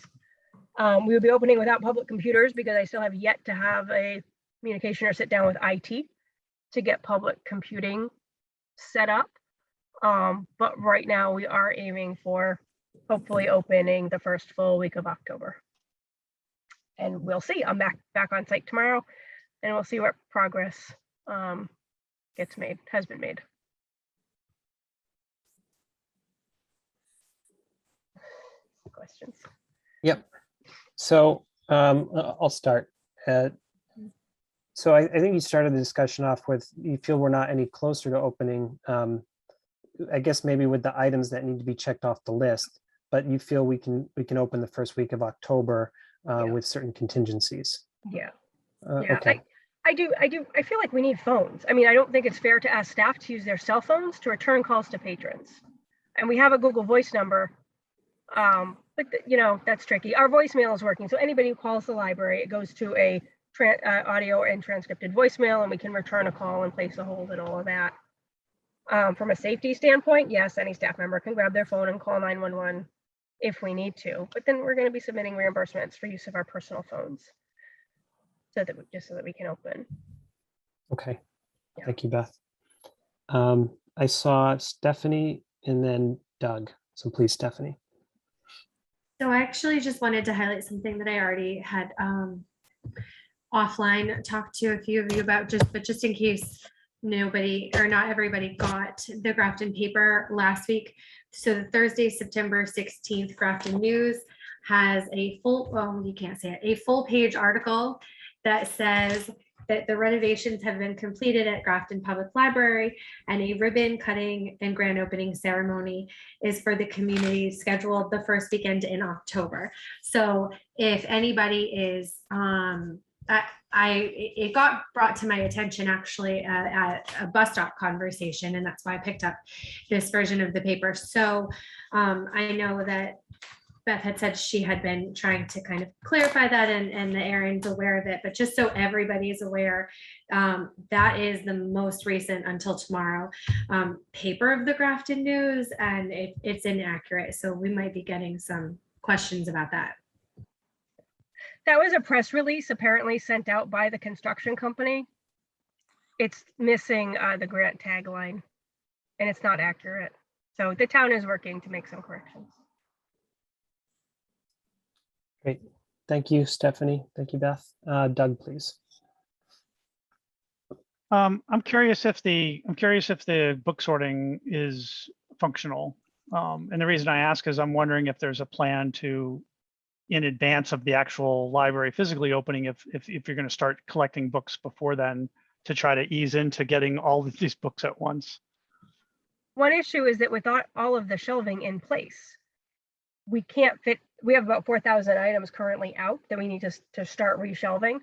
We would be opening without public computers because I still have yet to have a communication or sit down with IT to get public computing set up. But right now we are aiming for hopefully opening the first full week of October. And we'll see. I'm back on site tomorrow and we'll see what progress has been made. Questions? Yep. So I'll start. So I think you started the discussion off with you feel we're not any closer to opening I guess maybe with the items that need to be checked off the list, but you feel we can open the first week of October Yeah. with certain contingencies. Yeah. Okay. I feel like we need phones. I mean, I don't think it's fair to ask staff to use their cell phones to return calls to patrons. And we have a Google Voice number, but that's tricky. Our voicemail is working. So anybody who calls the library, it goes to a audio and transcripted voicemail, and we can return a call and place a hold and all of that. From a safety standpoint, yes, any staff member can grab their phone and call 911 if we need to, but then we're going to be submitting reimbursements for use of our personal phones so that we can open. Okay. Yeah. Thank you, Beth. I saw Stephanie and then Doug. So please, Stephanie. So I actually just wanted to highlight something that I already had offline talked to a few of you about, but just in case nobody or not everybody got the Grafton paper last week. So the Thursday, September 16th, Grafton News has a full page article that says that the renovations have been completed at Grafton Public Library, and a ribbon cutting and grand opening ceremony is for the community scheduled the first weekend in October. So if anybody is, it got brought to my attention actually at a bus stop conversation, and that's why I picked up this version of the paper. So I know that Beth had said she had been trying to kind of clarify that, and the Erin's aware of it, but just so everybody is aware, that is the most recent until tomorrow paper of the Grafton News, and it's inaccurate. So we might be getting some questions about that. That was a press release apparently sent out by the construction company. It's missing the grant tagline, and it's not accurate. So the town is working to make some corrections. Great. Thank you, Stephanie. Thank you, Beth. Doug, please. I'm curious if the book sorting is functional. And the reason I ask is I'm wondering if there's a plan to, in advance of the actual library physically opening, if you're going to start collecting books before then, to try to ease into getting all of these books at once. One issue is that without all of the shelving in place, we can't fit. We have about 4,000 items currently out that we need to start reshelving.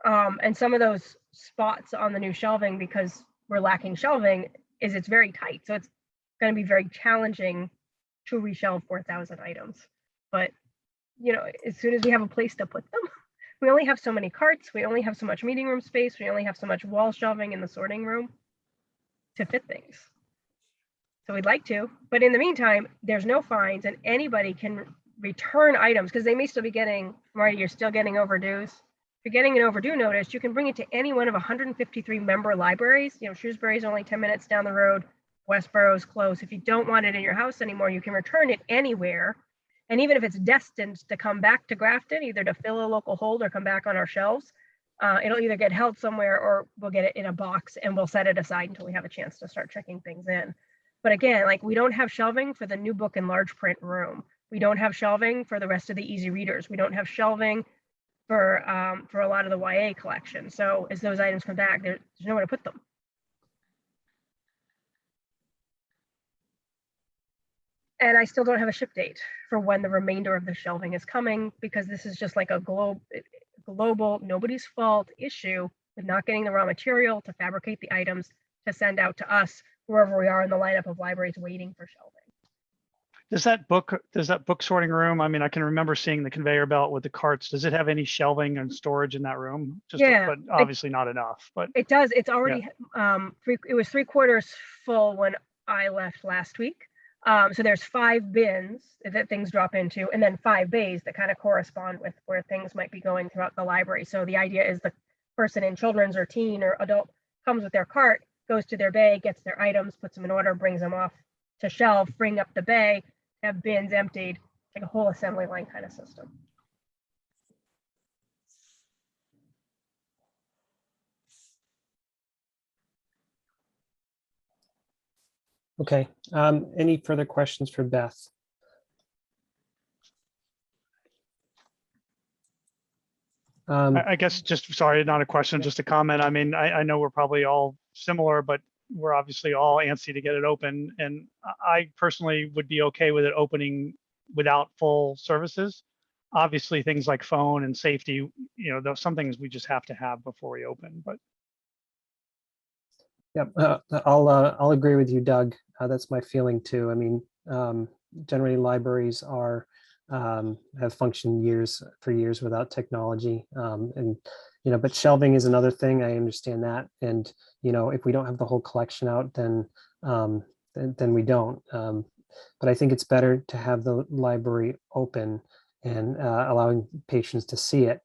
And some of those spots on the new shelving, because we're lacking shelving, it's very tight. So it's going to be very challenging to reshelve 4,000 items. But, as soon as we have a place to put them, we only have so many carts. We only have so much meeting room space. We only have so much wall shelving in the sorting room to fit things. So we'd like to, but in the meantime, there's no fines, and anybody can return items because they may still be getting, Marty, you're still getting overdues. If you're getting an overdue notice, you can bring it to any one of 153 member libraries. Shrewsbury's only 10 minutes down the road. Westboro's close. If you don't want it in your house anymore, you can return it anywhere. And even if it's destined to come back to Grafton, either to fill a local hold or come back on our shelves, it'll either get held somewhere or we'll get it in a box and we'll set it aside until we have a chance to start checking things in. But again, we don't have shelving for the new book and large print room. We don't have shelving for the rest of the easy readers. We don't have shelving for a lot of the YA collection. So as those items come back, there's nowhere to put them. And I still don't have a ship date for when the remainder of the shelving is coming, because this is just like a global, nobody's fault issue with not getting the raw material to fabricate the items to send out to us wherever we are in the lineup of libraries waiting for shelving. Does that book sorting room, I mean, I can remember seeing the conveyor belt with the carts. Does it have any shelving and storage in that room? But obviously not enough. But it does. It's already it was 3/4 full when I left last week. So there's 5 bins that things drop into, and then 5 bays that kind of correspond with where things might be going throughout the library. So the idea is the person in children's or teen or adult comes with their cart, goes to their bay, gets their items, puts them in order, brings them off to shelf, bring up the bay, have bins emptied, like a whole assembly line kind of system. Okay. Any further questions for Beth? I guess just, sorry, not a question, just a comment. I mean, I know we're probably all similar, but we're obviously all antsy to get it open. And I personally would be okay with it opening without full services. Obviously, things like phone and safety, some things we just have to have before we open, but. Yep, I'll agree with you, Doug. That's my feeling too. I mean, generally libraries have functioned for years without technology, and but shelving is another thing. I understand that, and if we don't have the whole collection out, then we don't. But I think it's better to have the library open and allowing patrons to see it,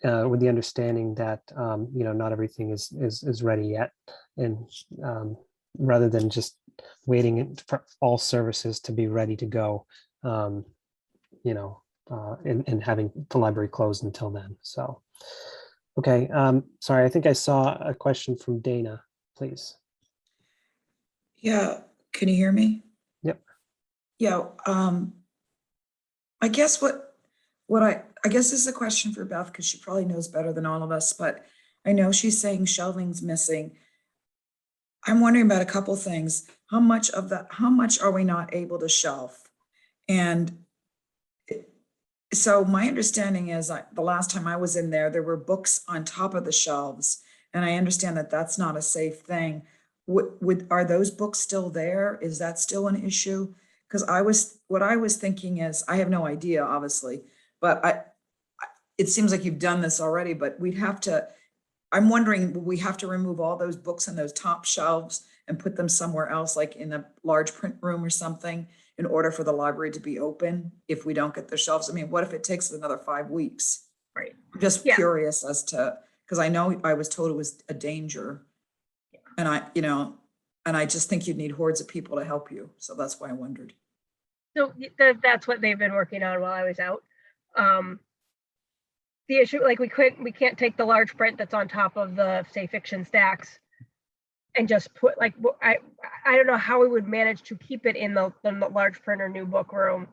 with the understanding that not everything is ready yet, and rather than just waiting for all services to be ready to go, and having the library closed until then. So, okay, sorry, I think I saw a question from Dana, please. Yeah, can you hear me? Yep. Yeah, I guess I guess this is a question for Beth, because she probably knows better than all of us, but I know she's saying shelving's missing. I'm wondering about a couple things. How much are we not able to shelf? And so my understanding is the last time I was in there were books on top of the shelves. And I understand that that's not a safe thing. Are those books still there? Is that still an issue? Because what I was thinking is, I have no idea, obviously, but it seems like you've done this already, but I'm wondering, will we have to remove all those books on those top shelves and put them somewhere else, like in a large print room or something, in order for the library to be open if we don't get the shelves? I mean, what if it takes another 5 weeks? Right. I'm just Yeah. curious because I know I was told it was a danger. And I just think you'd need hordes of people to help you. So that's why I wondered. So that's what they've been working on while I was out. The issue, like we can't take the large print that's on top of the, say, fiction stacks and just put I don't know how we would manage to keep it in the large print or new book room.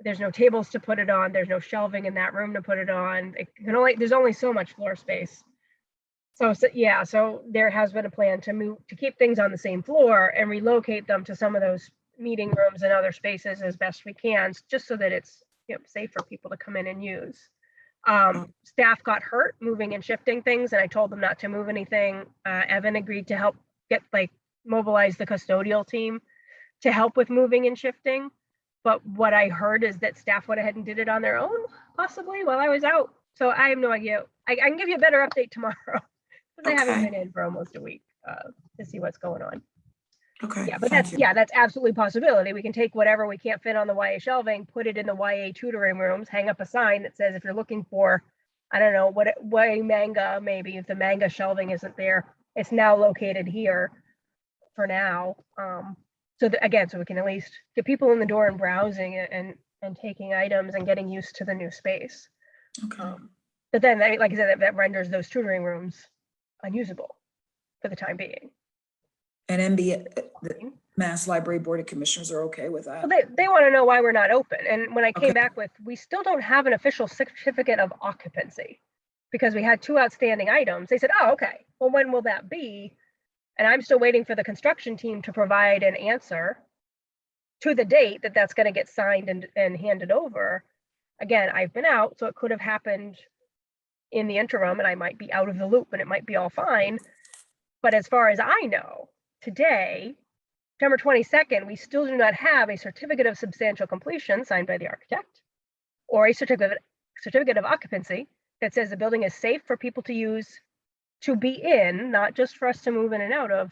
There's no tables to put it on. There's no shelving in that room to put it on. There's only so much floor space. So there has been a plan to keep things on the same floor and relocate them to some of those meeting rooms and other spaces as best we can, just so that it's safe for people to come in and use. Staff got hurt moving and shifting things, and I told them not to move anything. Evan agreed to help mobilize the custodial team to help with moving and shifting. But what I heard is that staff went ahead and did it on their own, possibly while I was out. So I have no idea. I can give you a better update tomorrow, because I haven't been in for almost a week to see what's going on. Okay. Yeah, but that's absolutely a possibility. We can take whatever we can't fit on the YA shelving, put it in the YA tutoring rooms, hang up a sign that says, if you're looking for, I don't know, what YA manga, maybe if the manga shelving isn't there, it's now located here for now. So we can at least get people in the door and browsing and taking items and getting used to the new space. Okay. But then, like I said, that renders those tutoring rooms unusable for the time being. And the Mass Library Board of Commissioners are okay with that? Well, they want to know why we're not open. And when I came back with, we still don't have an official certificate of occupancy because we had 2 outstanding items. They said, oh, okay, well, when will that be? And I'm still waiting for the construction team to provide an answer to the date that's going to get signed and handed over. Again, I've been out, so it could have happened in the interim and I might be out of the loop and it might be all fine. But as far as I know, today, September 22nd, we still do not have a certificate of substantial completion signed by the architect or a certificate of occupancy that says the building is safe for people to use, to be in, not just for us to move in and out of,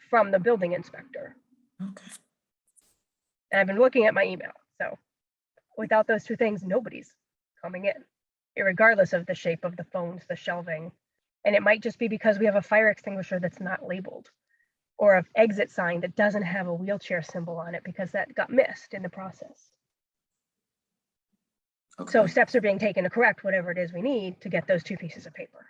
from the building inspector. Okay. And I've been looking at my email. So without those 2 things, nobody's coming in, regardless of the shape of the phones, the shelving. And it might just be because we have a fire extinguisher that's not labeled, or an exit sign that doesn't have a wheelchair symbol on it because that got missed in the process. Okay. So steps are being taken to correct whatever it is we need to get those 2 pieces of paper.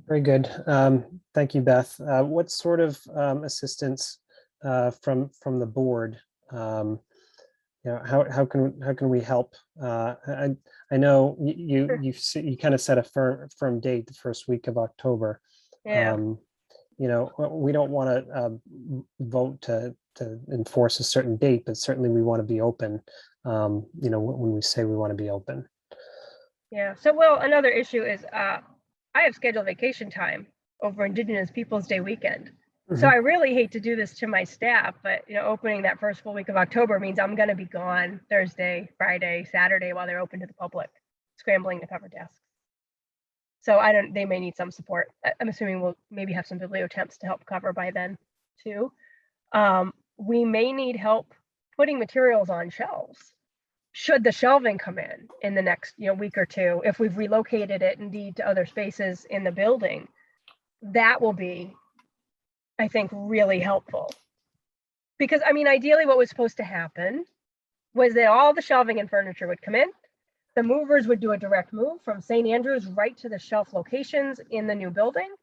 Very good. Thank you, Beth. What sort of assistance from the board you know, how can we help? I know you kind of set a firm date, the first week of October. Yeah. You know, we don't want to vote to enforce a certain date, but certainly we want to be open. You know, when we say we want to be open. Yeah. So, well, another issue is I have scheduled vacation time over Indigenous Peoples Day weekend. So Mhm. I really hate to do this to my staff, but you know, opening that first full week of October means I'm going to be gone Thursday, Friday, Saturday while they're open to the public, scrambling to cover desks. So they may need some support. I'm assuming we'll maybe have some bibliotemps to help cover by then too. We may need help putting materials on shelves. Should the shelving come in the next week or two, if we've relocated it indeed to other spaces in the building, that will be, I think, really helpful. Because I mean, ideally what was supposed to happen was that all the shelving and furniture would come in. The movers would do a direct move from St. Andrews right to the shelf locations in the new building.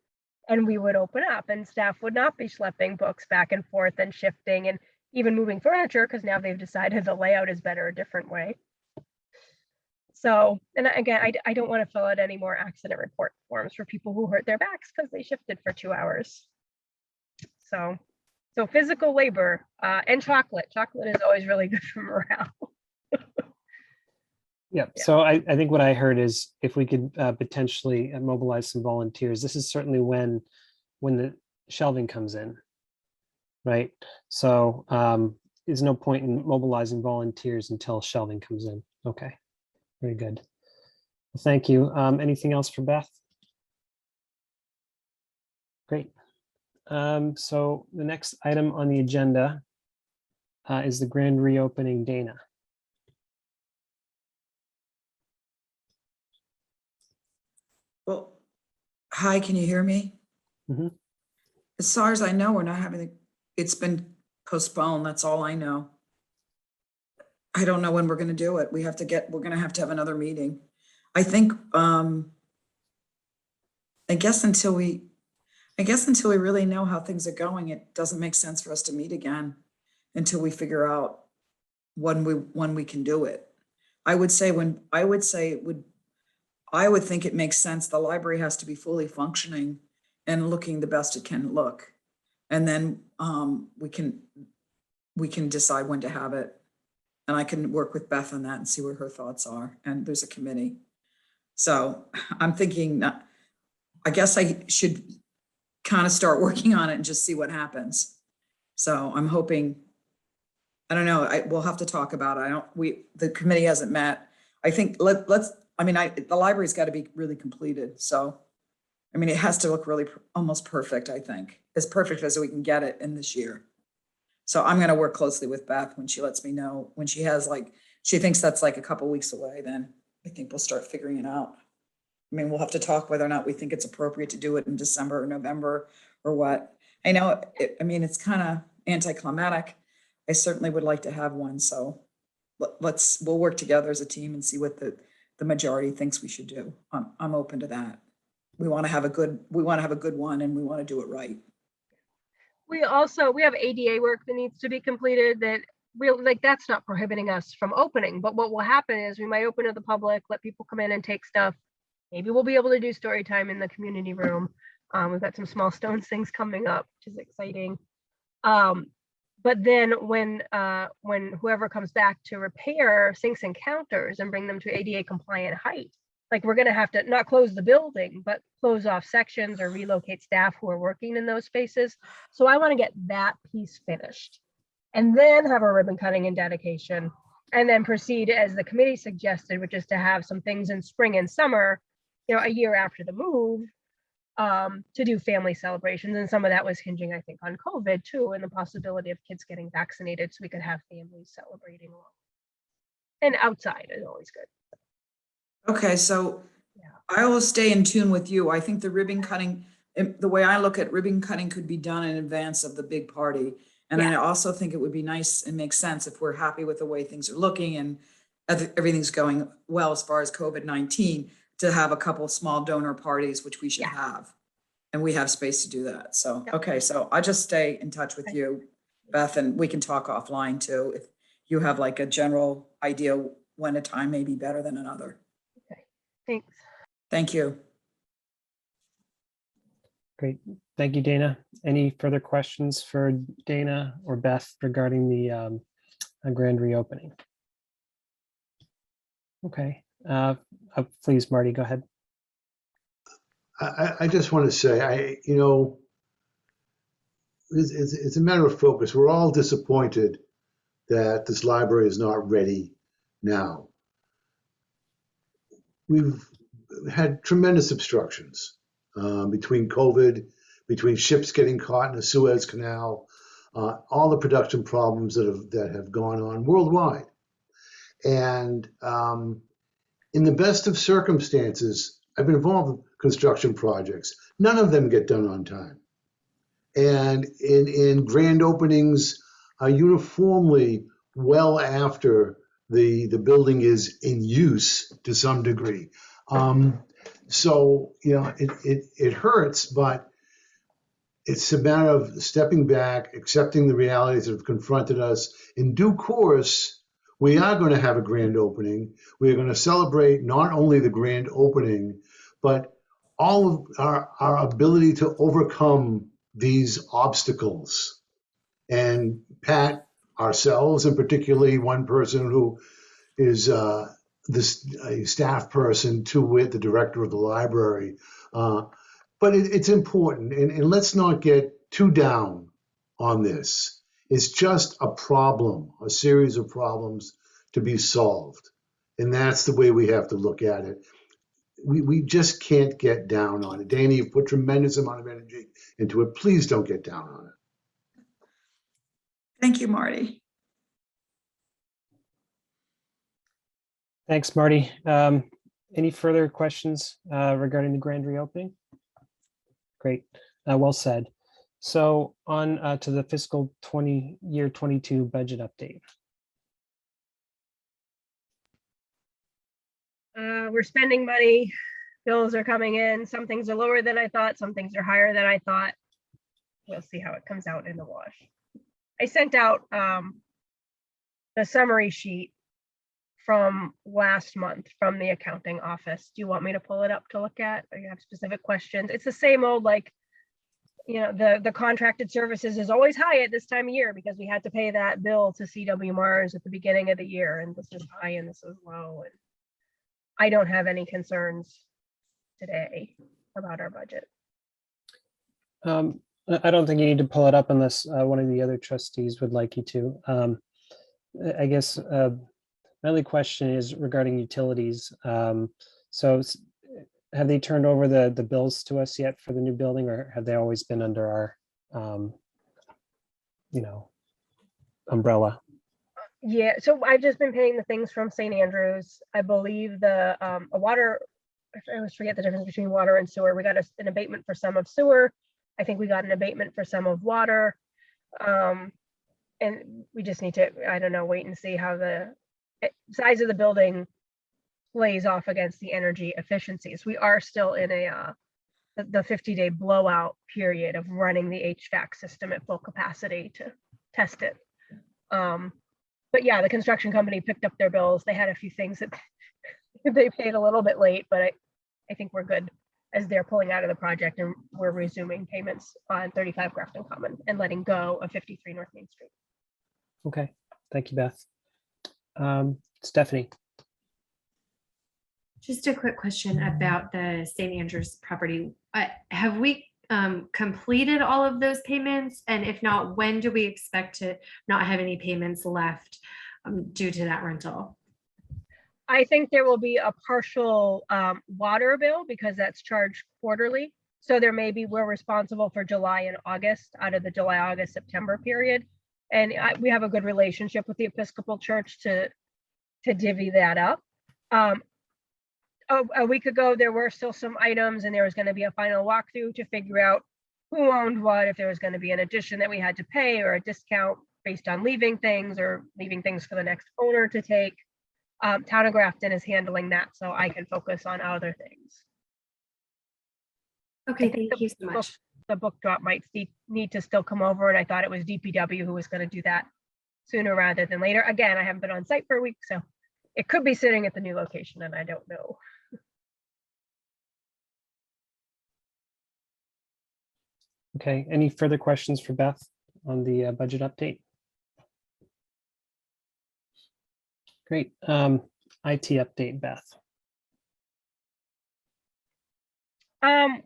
And we would open up and staff would not be schlepping books back and forth and shifting and even moving furniture, because now they've decided the layout is better a different way. So, and again, I don't want to fill out any more accident report forms for people who hurt their backs because they shifted for 2 hours. So physical labor and chocolate. Chocolate is always really good for morale. Yeah. So I think what I heard is if we could potentially mobilize some volunteers. This is certainly when the shelving comes in, right? So there's no point in mobilizing volunteers until shelving comes in. Okay, very good. Well, thank you. Anything else for Beth? Great. So the next item on the agenda is the grand reopening. Dana. Well, hi, can you hear me? Mhm. As far as I know, we're not having, it's been postponed. That's all I know. I don't know when we're going to do it. We're going to have another meeting. I think, I guess until we really know how things are going, it doesn't make sense for us to meet again until we figure out when we can do it. I would think it makes sense. The library has to be fully functioning and looking the best it can look. And then we can decide when to have it. And I can work with Beth on that and see what her thoughts are. And there's a committee. So I'm thinking, I guess I should kind of start working on it and just see what happens. So I'm hoping, I don't know, we'll have to talk about it. The committee hasn't met. I think the library's got to be really completed. So, I mean, it has to look really almost perfect, I think, as perfect as we can get it in this year. So I'm going to work closely with Beth when she lets me know, when she has she thinks that's like a couple weeks away, then I think we'll start figuring it out. I mean, we'll have to talk whether or not we think it's appropriate to do it in December or November or what. I know, it's kind of anticlimactic. I certainly would like to have one. So we'll work together as a team and see what the majority thinks we should do. I'm open to that. We want to have a good one and we want to do it right. We have ADA work that needs to be completed that that's not prohibiting us from opening. But what will happen is we might open to the public, let people come in and take stuff. Maybe we'll be able to do story time in the community room. We've got some small stones things coming up, which is exciting. But then when whoever comes back to repair sinks and counters and bring them to ADA compliant height, we're going to have to not close the building, but close off sections or relocate staff who are working in those spaces. So I want to get that piece finished and then have a ribbon cutting and dedication and then proceed as the committee suggested, which is to have some things in spring and summer, a year after the move, to do family celebrations. And some of that was hinging, I think, on COVID too, and the possibility of kids getting vaccinated so we could have families celebrating along. And outside is always good. Okay, so I will stay in tune with you. I think the ribbon cutting, the way I look at ribbon cutting could be done in advance of the big party. And I also think it would be nice and make sense if we're happy with the way things are looking and everything's going well as far as COVID-19 to have a couple of small donor parties, which we should have. And we have space to do that. So, okay, so I'll just stay in touch with you, Beth, and we can talk offline too. you have like a general idea when a time may be better than another. Thanks. Thank you. Great. Thank you, Dana. Any further questions for Dana or Beth regarding the grand reopening? Okay. Please, Marty, go ahead. I just want to say, it's a matter of focus. We're all disappointed that this library is not ready now. We've had tremendous obstructions between COVID, between ships getting caught in the Suez Canal, all the production problems that have gone on worldwide. And in the best of circumstances, I've been involved in construction projects. None of them get done on time. And in grand openings, uniformly well after the building is in use to some degree. So, it hurts, but it's a matter of stepping back, accepting the realities that have confronted us. In due course, we are going to have a grand opening. We are going to celebrate not only the grand opening, but all of our ability to overcome these obstacles. And Pat, ourselves, and particularly one person who is a staff person, to wit, the director of the library. But it's important, and let's not get too down on this. It's just a problem, a series of problems to be solved. And that's the way we have to look at it. We just can't get down on it. Dana, you've put tremendous amount of energy into it. Please don't get down on it. Thank you, Marty. Thanks, Marty. Any further questions regarding the grand reopening? Great, well said. So on to the fiscal year 22 budget update. We're spending money, bills are coming in. Some things are lower than I thought, some things are higher than I thought. We'll see how it comes out in the wash. I sent out the summary sheet from last month from the accounting office. Do you want me to pull it up to look at? Or you have specific questions? It's the same old, like, the contracted services is always high at this time of year because we had to pay that bill to CW Mars at the beginning of the year, and this is high and this is low. And I don't have any concerns today about our budget. I don't think you need to pull it up unless one of the other trustees would like you to. I guess my only question is regarding utilities. So have they turned over the bills to us yet for the new building, or have they always been under our, umbrella? Yeah, so I've just been paying the things from St. Andrews. I believe the water, I always forget the difference between water and sewer. We got an abatement for some of sewer. I think we got an abatement for some of water. And we just need to, I don't know, wait and see how the size of the building plays off against the energy efficiencies. We are still in the 50-day blowout period of running the HVAC system at full capacity to test it. But yeah, the construction company picked up their bills. They had a few things that they paid a little bit late, but I think we're good as they're pulling out of the project and we're resuming payments on 35 Grafton Common and letting go of 53 North Main Street. Okay, thank you, Beth. Stephanie. Just a quick question about the St. Andrews property. Have we completed all of those payments? And if not, when do we expect to not have any payments left due to that rental? I think there will be a partial water bill because that's charged quarterly. So there may be, we're responsible for July and August out of the July, August, September period. And we have a good relationship with the Episcopal Church to divvy that up. A week ago, there were still some items and there was going to be a final walkthrough to figure out who owned what, if there was going to be an addition that we had to pay or a discount based on leaving things or leaving things for the next owner to take. Town of Grafton is handling that, so I can focus on other things. Okay, thank you so much. The book drop might need to still come over, and I thought it was DPW who was going to do that sooner rather than later. Again, I haven't been on site for a week, so it could be sitting at the new location and I don't know. Okay, any further questions for Beth on the budget update? Great. IT update, Beth.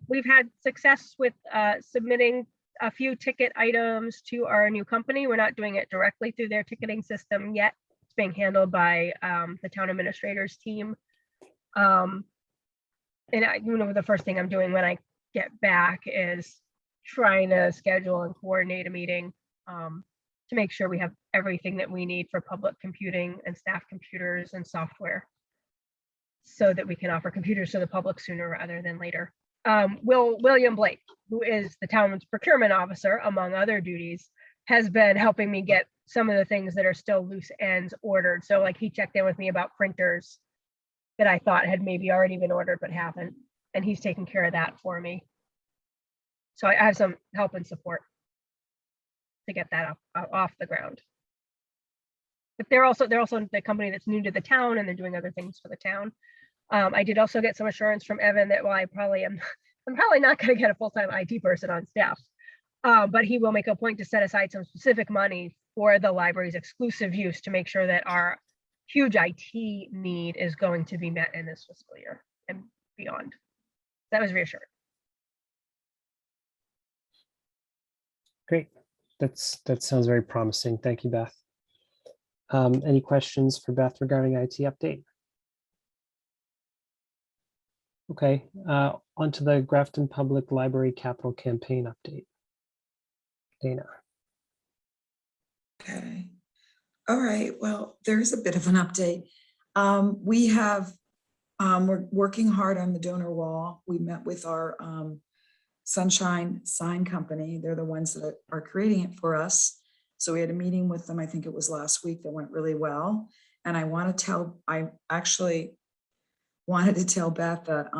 We've had success with submitting a few ticket items to our new company. We're not doing it directly through their ticketing system yet. It's being handled by the town administrators team. And the first thing I'm doing when I get back is trying to schedule and coordinate a meeting to make sure we have everything that we need for public computing and staff computers and software so that we can offer computers to the public sooner rather than later. William Blake, who is the town's procurement officer, among other duties, has been helping me get some of the things that are still loose ends ordered. So like he checked in with me about printers that I thought had maybe already been ordered but haven't, and he's taking care of that for me. So I have some help and support to get that off the ground. But they're also the company that's new to the town and they're doing other things for the town. I did also get some assurance from Evan that while I'm probably not going to get a full-time IT person on staff, but he will make a point to set aside some specific money for the library's exclusive use to make sure that our huge IT need is going to be met in this fiscal year and beyond. That was reassuring. Great. That sounds very promising. Thank you, Beth. Any questions for Beth regarding IT update? Okay, on to the Grafton Public Library Capital Campaign update. Dana. Okay. All right. Well, there's a bit of an update. We're working hard on the donor wall. We met with our Sunshine Sign Company. They're the ones that are creating it for us. So we had a meeting with them. I think it was last week that went really well. And I actually wanted to tell Beth that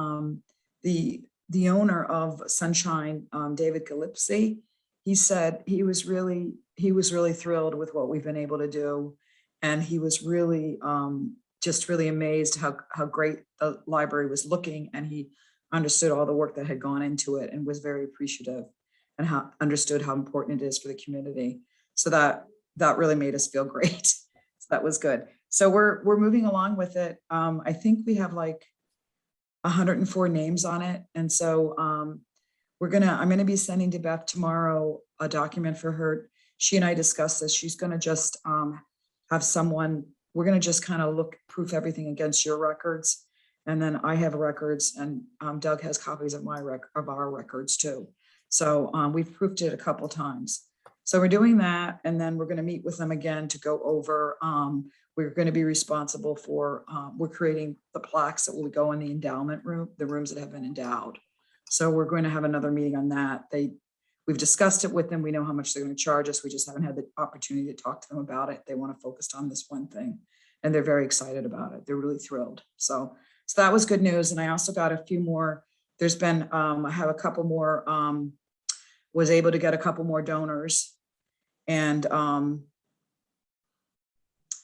the owner of Sunshine, David Gillespie, he said he was really thrilled with what we've been able to do. And he was really just really amazed how great the library was looking. And he understood all the work that had gone into it and was very appreciative and understood how important it is for the community. So that really made us feel great. So that was good. So we're moving along with it. I think we have like 104 names on it. And so I'm gonna be sending to Beth tomorrow a document for her. She and I discussed this. She's gonna just have someone, we're gonna just kind of proof everything against your records. And then I have records and Doug has copies of our records too. So we've proofed it a couple times. So we're doing that. And then we're gonna meet with them again to go over, we're going to be responsible for, we're creating the plaques that will go in the endowment room, the rooms that have been endowed. So we're going to have another meeting on that. We've discussed it with them. We know how much they're going to charge us. We just haven't had the opportunity to talk to them about it. They want to focus on this one thing and they're very excited about it. They're really thrilled. So that was good news. And I also got a few more, there's been, I have a couple more, was able to get a couple more donors and,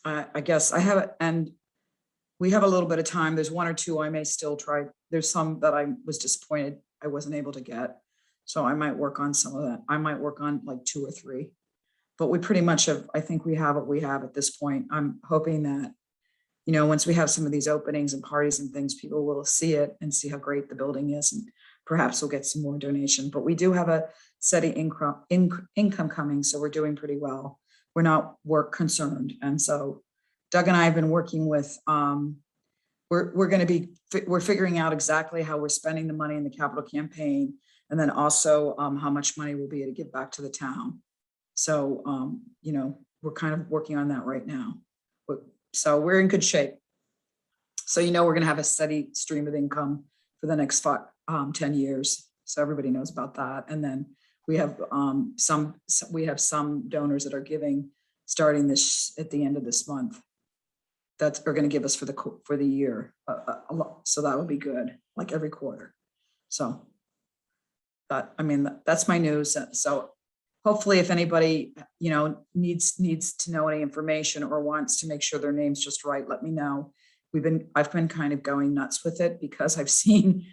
I guess I have it, and we have a little bit of time. There's one or two I may still try. There's some that I was disappointed I wasn't able to get. So I might work on some of that. I might work on like 2 or 3, but we pretty much have, I think we have what we have at this point. I'm hoping that, once we have some of these openings and parties and things, people will see it and see how great the building is, and perhaps we'll get some more donation. But we do have a steady income coming, so we're doing pretty well. We're not work concerned. And so Doug and I have been working with, we're figuring out exactly how we're spending the money in the capital campaign. And then also how much money we'll be able to give back to the town. So, we're kind of working on that right now. So we're in good shape. So, we're going to have a steady stream of income for the next 10 years. So everybody knows about that. And then we have some donors that are giving starting at the end of this month that are going to give us for the year a lot. So that would be good, like every quarter. So that's my news. So hopefully if anybody, needs to know any information or wants to make sure their name's just right, let me know. I've been kind of going nuts with it because I've seen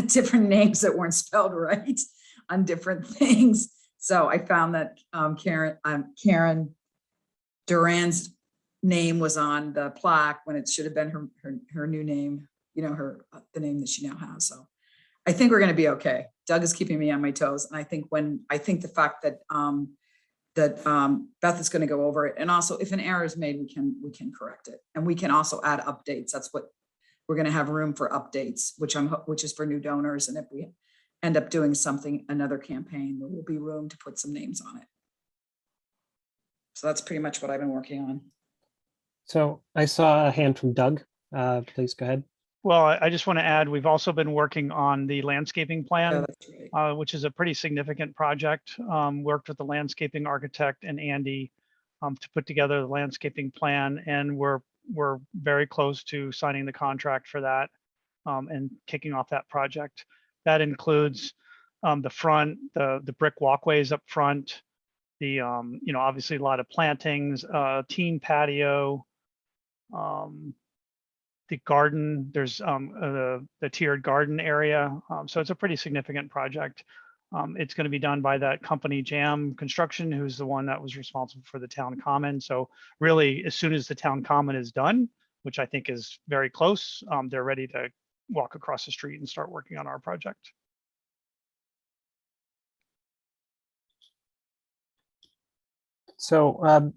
different names that weren't spelled right on different things. So I found that Karen Duran's name was on the plaque when it should have been her new name, the name that she now has. So I think we're going to be okay. Doug is keeping me on my toes. And I think the fact that Beth is going to go over it. And also if an error is made, we can correct it. And we can also add updates. That's what we're going to have room for updates, which is for new donors. And if we end up doing another campaign, there will be room to put some names on it. So that's pretty much what I've been working on. So I saw a hand from Doug. Please go ahead. Well, I just want to add, we've also been working on the landscaping Yeah, plan, that's right. which is a pretty significant project. Worked with the landscaping architect and Andy to put together the landscaping plan, and we're very close to signing the contract for that and kicking off that project. That includes the front, the brick walkways up front, the obviously a lot of plantings, teen patio, the garden, there's the tiered garden area. So it's a pretty significant project. It's going to be done by that company Jam Construction, who's the one that was responsible for the town common. So really, as soon as the town common is done, which I think is very close, they're ready to walk across the street and start working on our project. So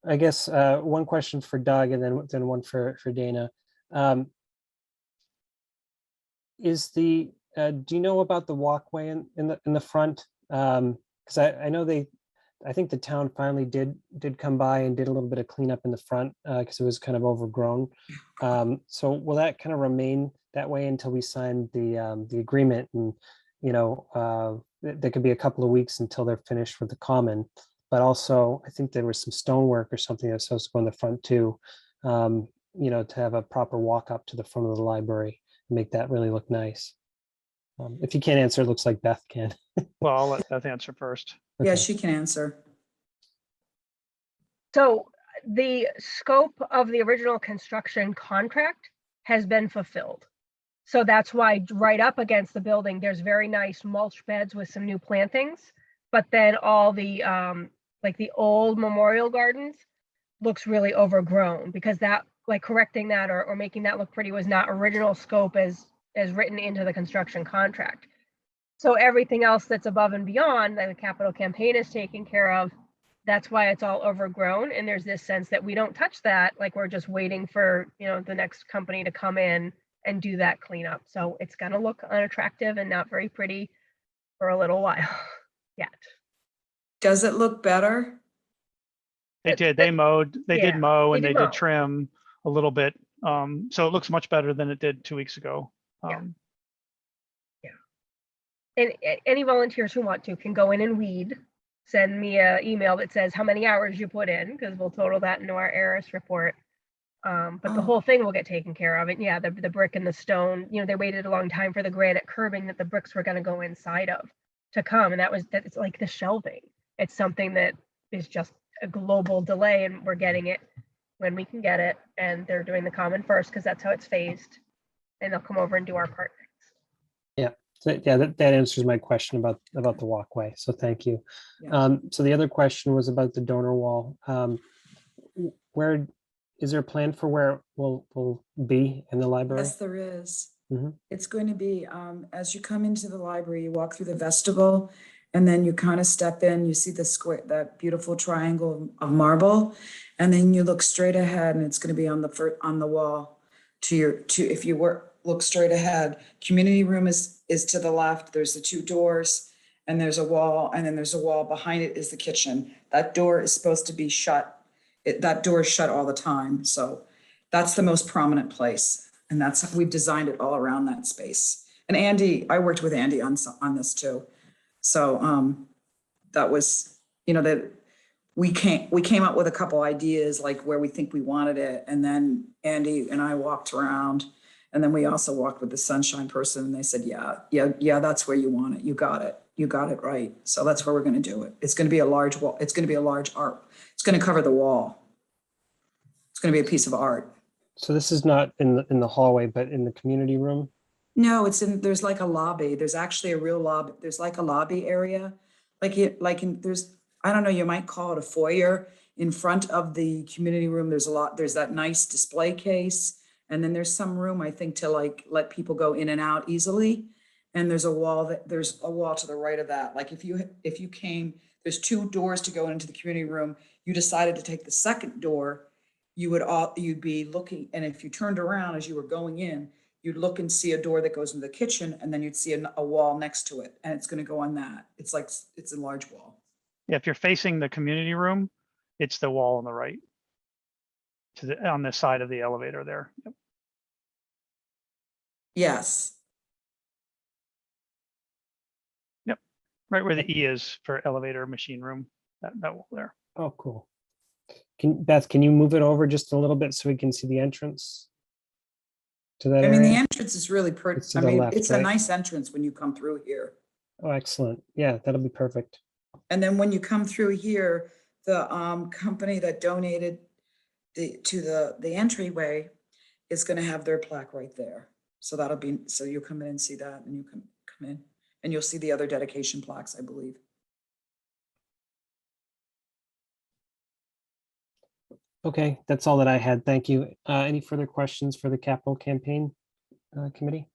I guess one question for Doug and then one for Dana. Do you know about the walkway in the front? Because I know I think the town finally did come by and did a little bit of cleanup in the front because it was kind of overgrown. So will that kind of remain that way until we sign the agreement? And there could be a couple of weeks until they're finished with the common. But also, I think there was some stonework or something that's supposed to go in the front too. To have a proper walk up to the front of the library, and make that really look nice. If you can't answer, it looks like Beth can. Well, I'll let Beth answer first. Yeah, Okay. she can answer. So the scope of the original construction contract has been fulfilled. So that's why right up against the building, there's very nice mulch beds with some new plantings. But then all the like the old memorial gardens looks really overgrown because that correcting that or making that look pretty was not original scope as written into the construction contract. So everything else that's above and beyond that the capital campaign is taking care of, that's why it's all overgrown. And there's this sense that we don't touch that, like we're just waiting for the next company to come in and do that cleanup. So it's gonna look unattractive and not very pretty for a little while yet. Does it look better? They did. They mowed. They did mow and they mow. did trim a little bit. So it looks much better than it did 2 weeks ago. And any volunteers who want to can go in and weed. Send me an email that says how many hours you put in, because we'll total that into our ARIS report. But the whole thing will get taken care of. And yeah, the brick and the stone, they waited a long time for the granite curbing that the bricks were going to go inside of to come. And that's like the shelving. It's something that is just a global delay, and we're getting it when we can get it. And they're doing the common first because that's how it's phased. And they'll come over and do our part next. Yeah. So yeah, that answers my question about the walkway. So thank you. Yeah. So the other question was about the donor wall. Where is there a plan for where it will be in the library? Yes, there is. Mhm. It's going to be, as you come into the library, you walk through the vestibule, and then you kind of step in, you see the square, that beautiful triangle of marble, and then you look straight ahead, and it's going to be on the wall if you look straight ahead. Community room is to the left. There's the two doors, and there's a wall, and then there's a wall behind it is the kitchen. That door is supposed to be shut. That door is shut all the time. So that's the most prominent place. And we've designed it all around that space. And Andy, I worked with Andy on this too. So that was, that we came up with a couple ideas, like where we think we wanted it. And then Andy and I walked around, and then we also walked with the sunshine person, and they said, yeah, that's where you want it. You got it. You got it right. So that's where we're gonna do it. It's gonna be a large wall. It's gonna be a large art. It's gonna cover the wall. It's gonna be a piece of art. So this is not in the hallway, but in the community room? No, it's in, there's like a lobby. There's actually a real lobby. There's like a lobby area. There's, I don't know, you might call it a foyer. In front of the community room, there's that nice display case. And then there's some room, I think, to like let people go in and out easily. And there's a wall to the right of that. Like if you came, there's 2 doors to go into the community room. You decided to take the second door, you'd be looking, and if you turned around as you were going in, you'd look and see a door that goes into the kitchen, and then you'd see a wall next to it, and it's gonna go on that. It's a large wall. Yeah, if you're facing the community room, it's the wall on the right. On the side of the elevator there. Yep. Yes, Right where the E is for elevator machine room, that wall there. Oh, cool. Beth, can you move it over just a little bit so we can see the entrance to that I mean, the area? entrance is really pretty. It's to I the mean, left, it's a right? nice entrance when you come through here. Oh, excellent. Yeah, that'll be perfect. And then when you come through here, the company that donated to the entryway is gonna have their plaque right there. So so you'll come in and see that, and you can come in and you'll see the other dedication plaques, I believe. Okay, that's all that I had. Thank you. Any further questions for the capital campaign committee?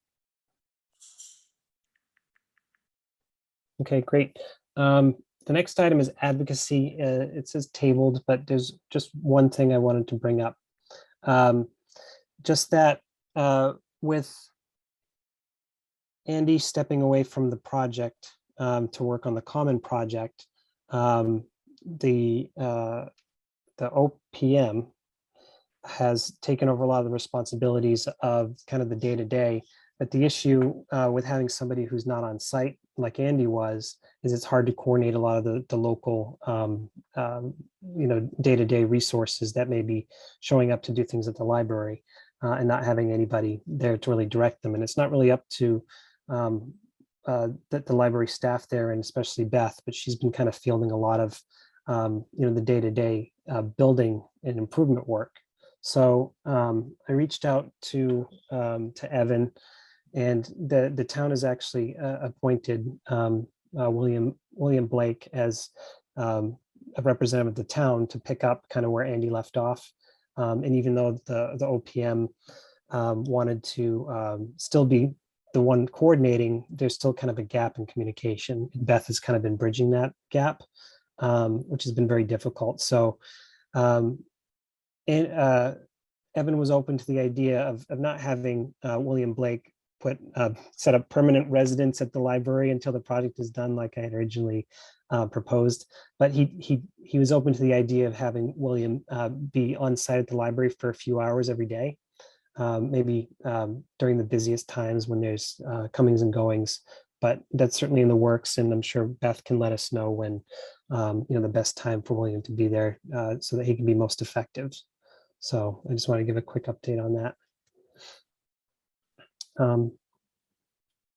Okay, great. The next item is advocacy. It says tabled, but there's just one thing I wanted to bring up. Just that with Andy stepping away from the project to work on the common project, the OPM has taken over a lot of the responsibilities of kind of the day-to-day. But the issue with having somebody who's not on site like Andy was, is it's hard to coordinate a lot of the local, day-to-day resources that may be showing up to do things at the library and not having anybody there to really direct them. And it's not really up to the library staff there, and especially Beth, but she's been kind of fielding a lot of the day-to-day building and improvement work. So I reached out to Evan, and the town has actually appointed William Blake as a representative of the town to pick up kind of where Andy left off. And even though the OPM wanted to still be the one coordinating, there's still kind of a gap in communication. Beth has kind of been bridging that gap, which has been very difficult. So Evan was open to the idea of not having William Blake set up permanent residence at the library until the project is done, like I had originally proposed. But he was open to the idea of having William be on site at the library for a few hours every day, maybe during the busiest times when there's comings and goings. But that's certainly in the works, and I'm sure Beth can let us know when the best time for William to be there so that he can be most effective. So I just want to give a quick update on that.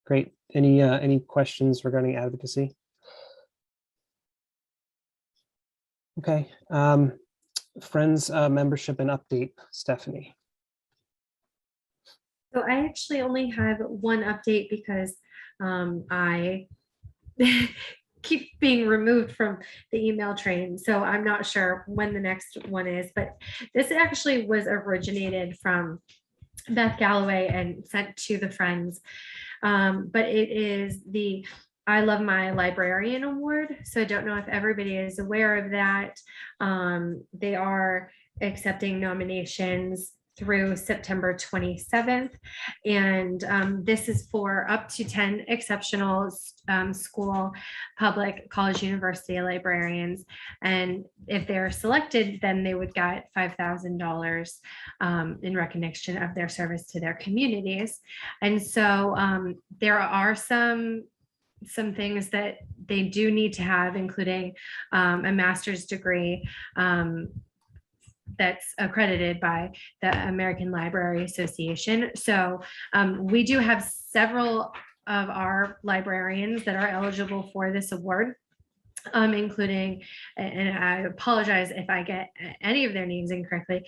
Great. Any questions regarding advocacy? Okay. Friends membership and update, Stephanie. So I actually only have one update because I keep being removed from the email train. So I'm not sure when the next one is, but this actually was originated from Beth Galloway and sent to the Friends. But it is the I Love My Librarian Award. So I don't know if everybody is aware of that. They are accepting nominations through September 27th. And this is for up to 10 exceptional school, public, college, university librarians. And if they're selected, then they would get $5,000 in recognition of their service to their communities. And so there are some things that they do need to have, including a master's degree that's accredited by the American Library Association. So we do have several of our librarians that are eligible for this award, including, and I apologize if I get any of their names incorrectly,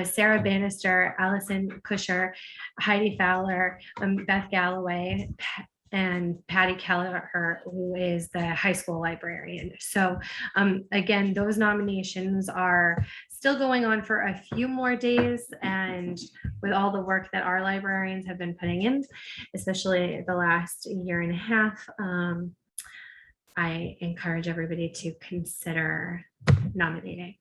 Sarah Bannister, Allison Kusher, Heidi Fowler, Beth Galloway, and Patty Kelleher, who is the high school librarian. So again, those nominations are still going on for a few more days, and with all the work that our librarians have been putting in, especially the last year and a half, I encourage everybody to consider nominating.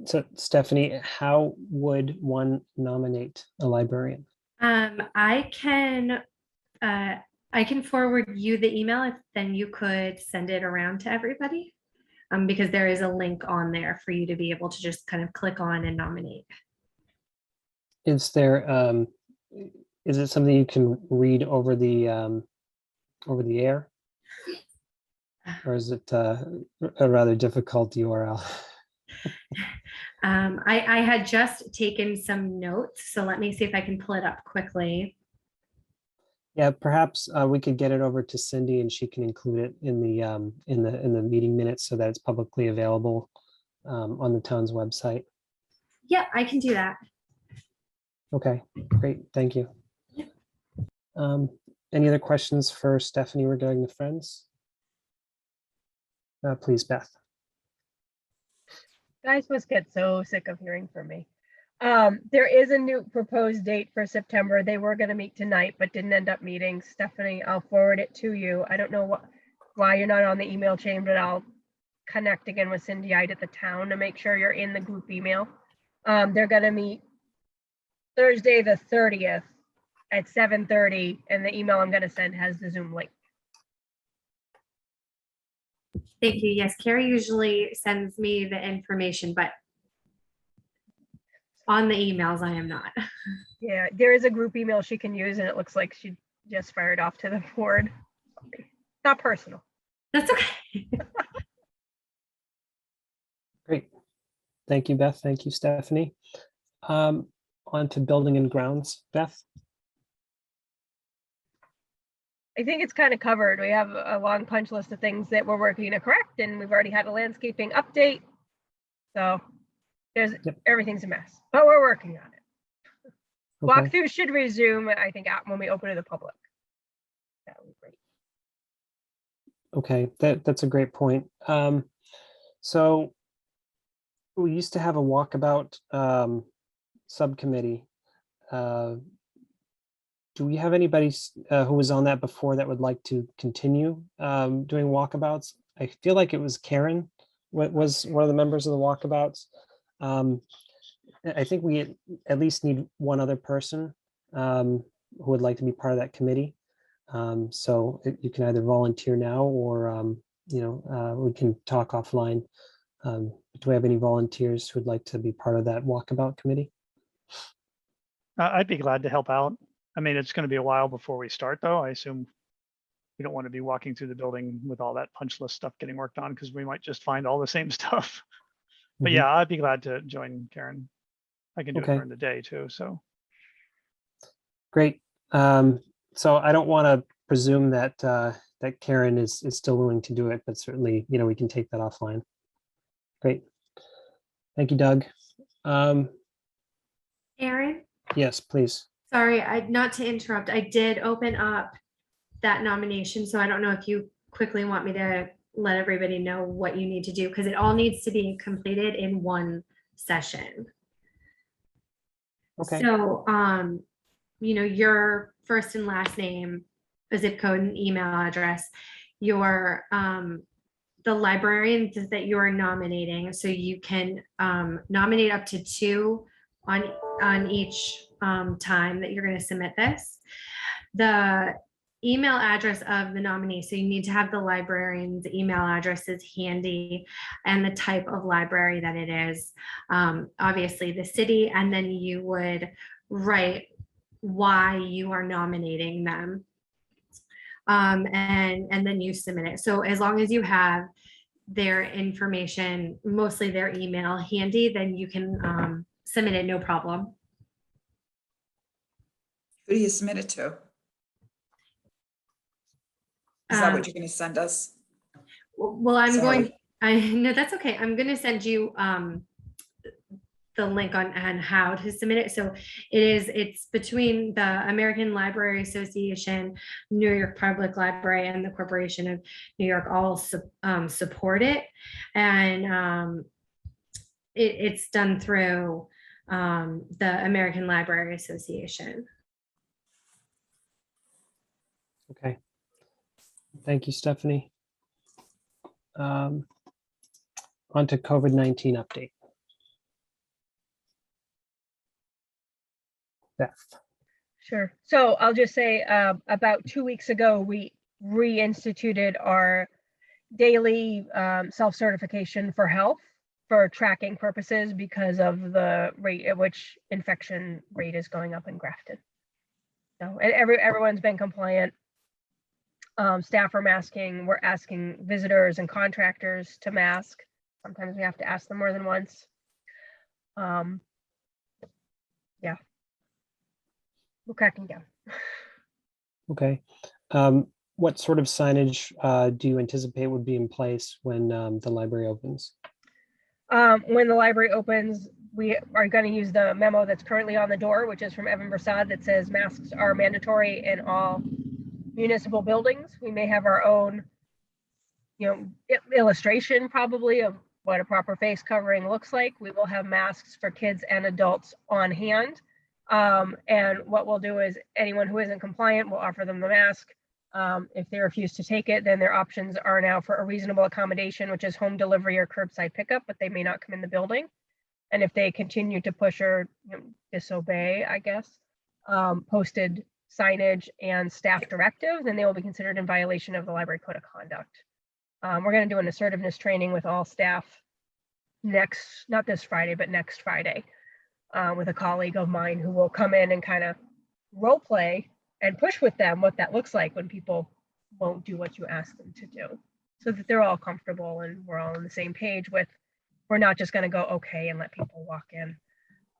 So Stephanie, how would one nominate a librarian? I can forward you the email, if then you could send it around to everybody. Because there is a link on there for you to be able to just kind of click on and nominate. Is there, is it something you can read over the air? Or is it a rather difficult URL? I had just taken some notes, so let me see if I can pull it up quickly. Yeah, perhaps we could get it over to Cindy and she can include it in the meeting minutes so that it's publicly available on the town's website. Yeah, I can do that. Okay, great, thank you. Any other questions for Stephanie regarding the Friends? Please, Beth. Guys must get so sick of hearing from me. There is a new proposed date for September. They were going to meet tonight, but didn't end up meeting. Stephanie, I'll forward it to you. I don't know why you're not on the email chain, but I'll connect again with Cindy Ide at the town to make sure you're in the group email. They're going to meet Thursday the 30th at 7:30, and the email I'm going to send has the Zoom link. Thank you. Yes, Carrie usually sends me the information, but on the emails, I am not. Yeah, there is a group email she can use, and it looks like she just fired off to the board. Not personal. That's okay. Great. Thank you, Beth. Thank you, Stephanie. On to building and grounds, Beth. I think it's kind of covered. We have a long punch list of things that we're working to correct, and we've already had a landscaping update. So everything's a mess, but we're working on it. Okay. Walkthrough should resume, I think, when we open to the public. That would be great. Okay, that's a great point. So we used to have a walkabout subcommittee. Do we have anybody who was on that before that would like to continue doing walkabouts? I feel like it was Karen, was one of the members of the walkabouts. I think we at least need one other person who would like to be part of that committee. So you can either volunteer now or we can talk offline. Do we have any volunteers who would like to be part of that walkabout committee? I'd be glad to help out. I mean, it's going to be a while before we start, though. I assume we don't want to be walking through the building with all that punch list stuff getting worked on, because we might just find all the same stuff. But yeah, I'd be glad to join Karen. I can do it during the day too. So great. So I don't want to presume that that Karen is still willing to do it, but certainly, we can take that offline. Great. Thank you, Doug. Aaron? Yes, please. Sorry, not to interrupt. I did open up that nomination, so I don't know if you quickly want me to let everybody know what you need to do, because it all needs to be completed in one session. Okay. So, your first and last name, a zip code and email address, your the librarians that you are nominating, so you can nominate up to 2 on each time that you're going to submit this. The email address of the nominee, so you need to have the librarian's email addresses handy and the type of library that it is, obviously the city, and then you would write why you are nominating them, and then you submit it. So as long as you have their information, mostly their email handy, then you can submit it, no problem. Who do you submit it to? Is that Um, what you're gonna send us? Well, I'm Sorry. going, no, that's okay. I'm going to send you the link on how to submit it. So it's between the American Library Association, New York Public Library, and the Corporation of New York all support it. And it's done through the American Library Association. Okay. Thank you, Stephanie. On to COVID-19 update. Beth. Sure. So I'll just say about 2 weeks ago, we reinstituted our daily self-certification for health for tracking purposes because of the rate at which infection rate is going up in Grafton. So and everyone's been compliant. Staff are masking. We're asking visitors and contractors to mask. Sometimes we have to ask them more than once. Yeah. We're cracking down. Okay. What sort of signage do you anticipate would be in place when the library opens? When the library opens, we are going to use the memo that's currently on the door, which is from Evan Prasad, that says masks are mandatory in all municipal buildings. We may have our own, illustration probably of what a proper face covering looks like. We will have masks for kids and adults on hand. And what we'll do is anyone who isn't compliant, we'll offer them the mask. If they refuse to take it, then their options are now for a reasonable accommodation, which is home delivery or curbside pickup, but they may not come in the building. And if they continue to push or disobey, I guess, posted signage and staff directives, then they will be considered in violation of the library code of conduct. We're going to do an assertiveness training with all staff not this Friday, but next Friday, with a colleague of mine who will come in and kind of role play and push with them what that looks like when people won't do what you ask them to do, so that they're all comfortable and we're all on the same page with, we're not just going to go okay and let people walk in.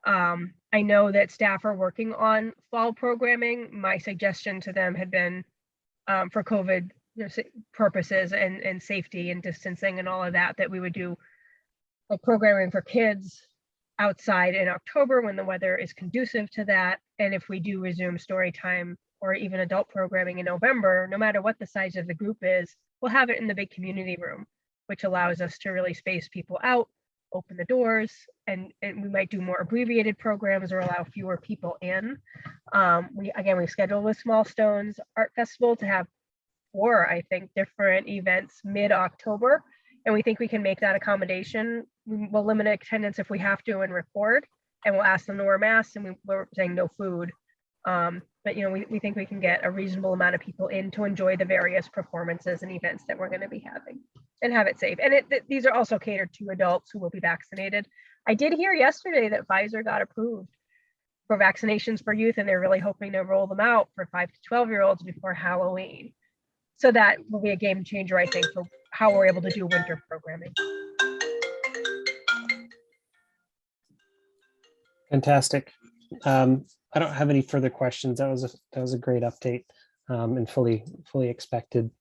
I know that staff are working on fall programming. My suggestion to them had been for COVID purposes and safety and distancing and all of that, that we would do like programming for kids outside in October when the weather is conducive to that. And if we do resume story time or even adult programming in November, no matter what the size of the group is, we'll have it in the big community room, which allows us to really space people out, open the doors, and we might do more abbreviated programs or allow fewer people in. We scheduled with Small Stones Art Festival to have 4, I think, different events mid-October. And we think we can make that accommodation. We'll limit attendance if we have to and record, and we'll ask them to wear masks, and we're saying no food. But we think we can get a reasonable amount of people in to enjoy the various performances and events that we're going to be having and have it safe. And these are also catered to adults who will be vaccinated. I did hear yesterday that Pfizer got approved for vaccinations for youth, and they're really hoping to roll them out for 5 to 12-year-olds before Halloween. So that will be a game changer, I think, for how we're able to do winter programming. Fantastic. I don't have any further questions. That was a great update and fully expected.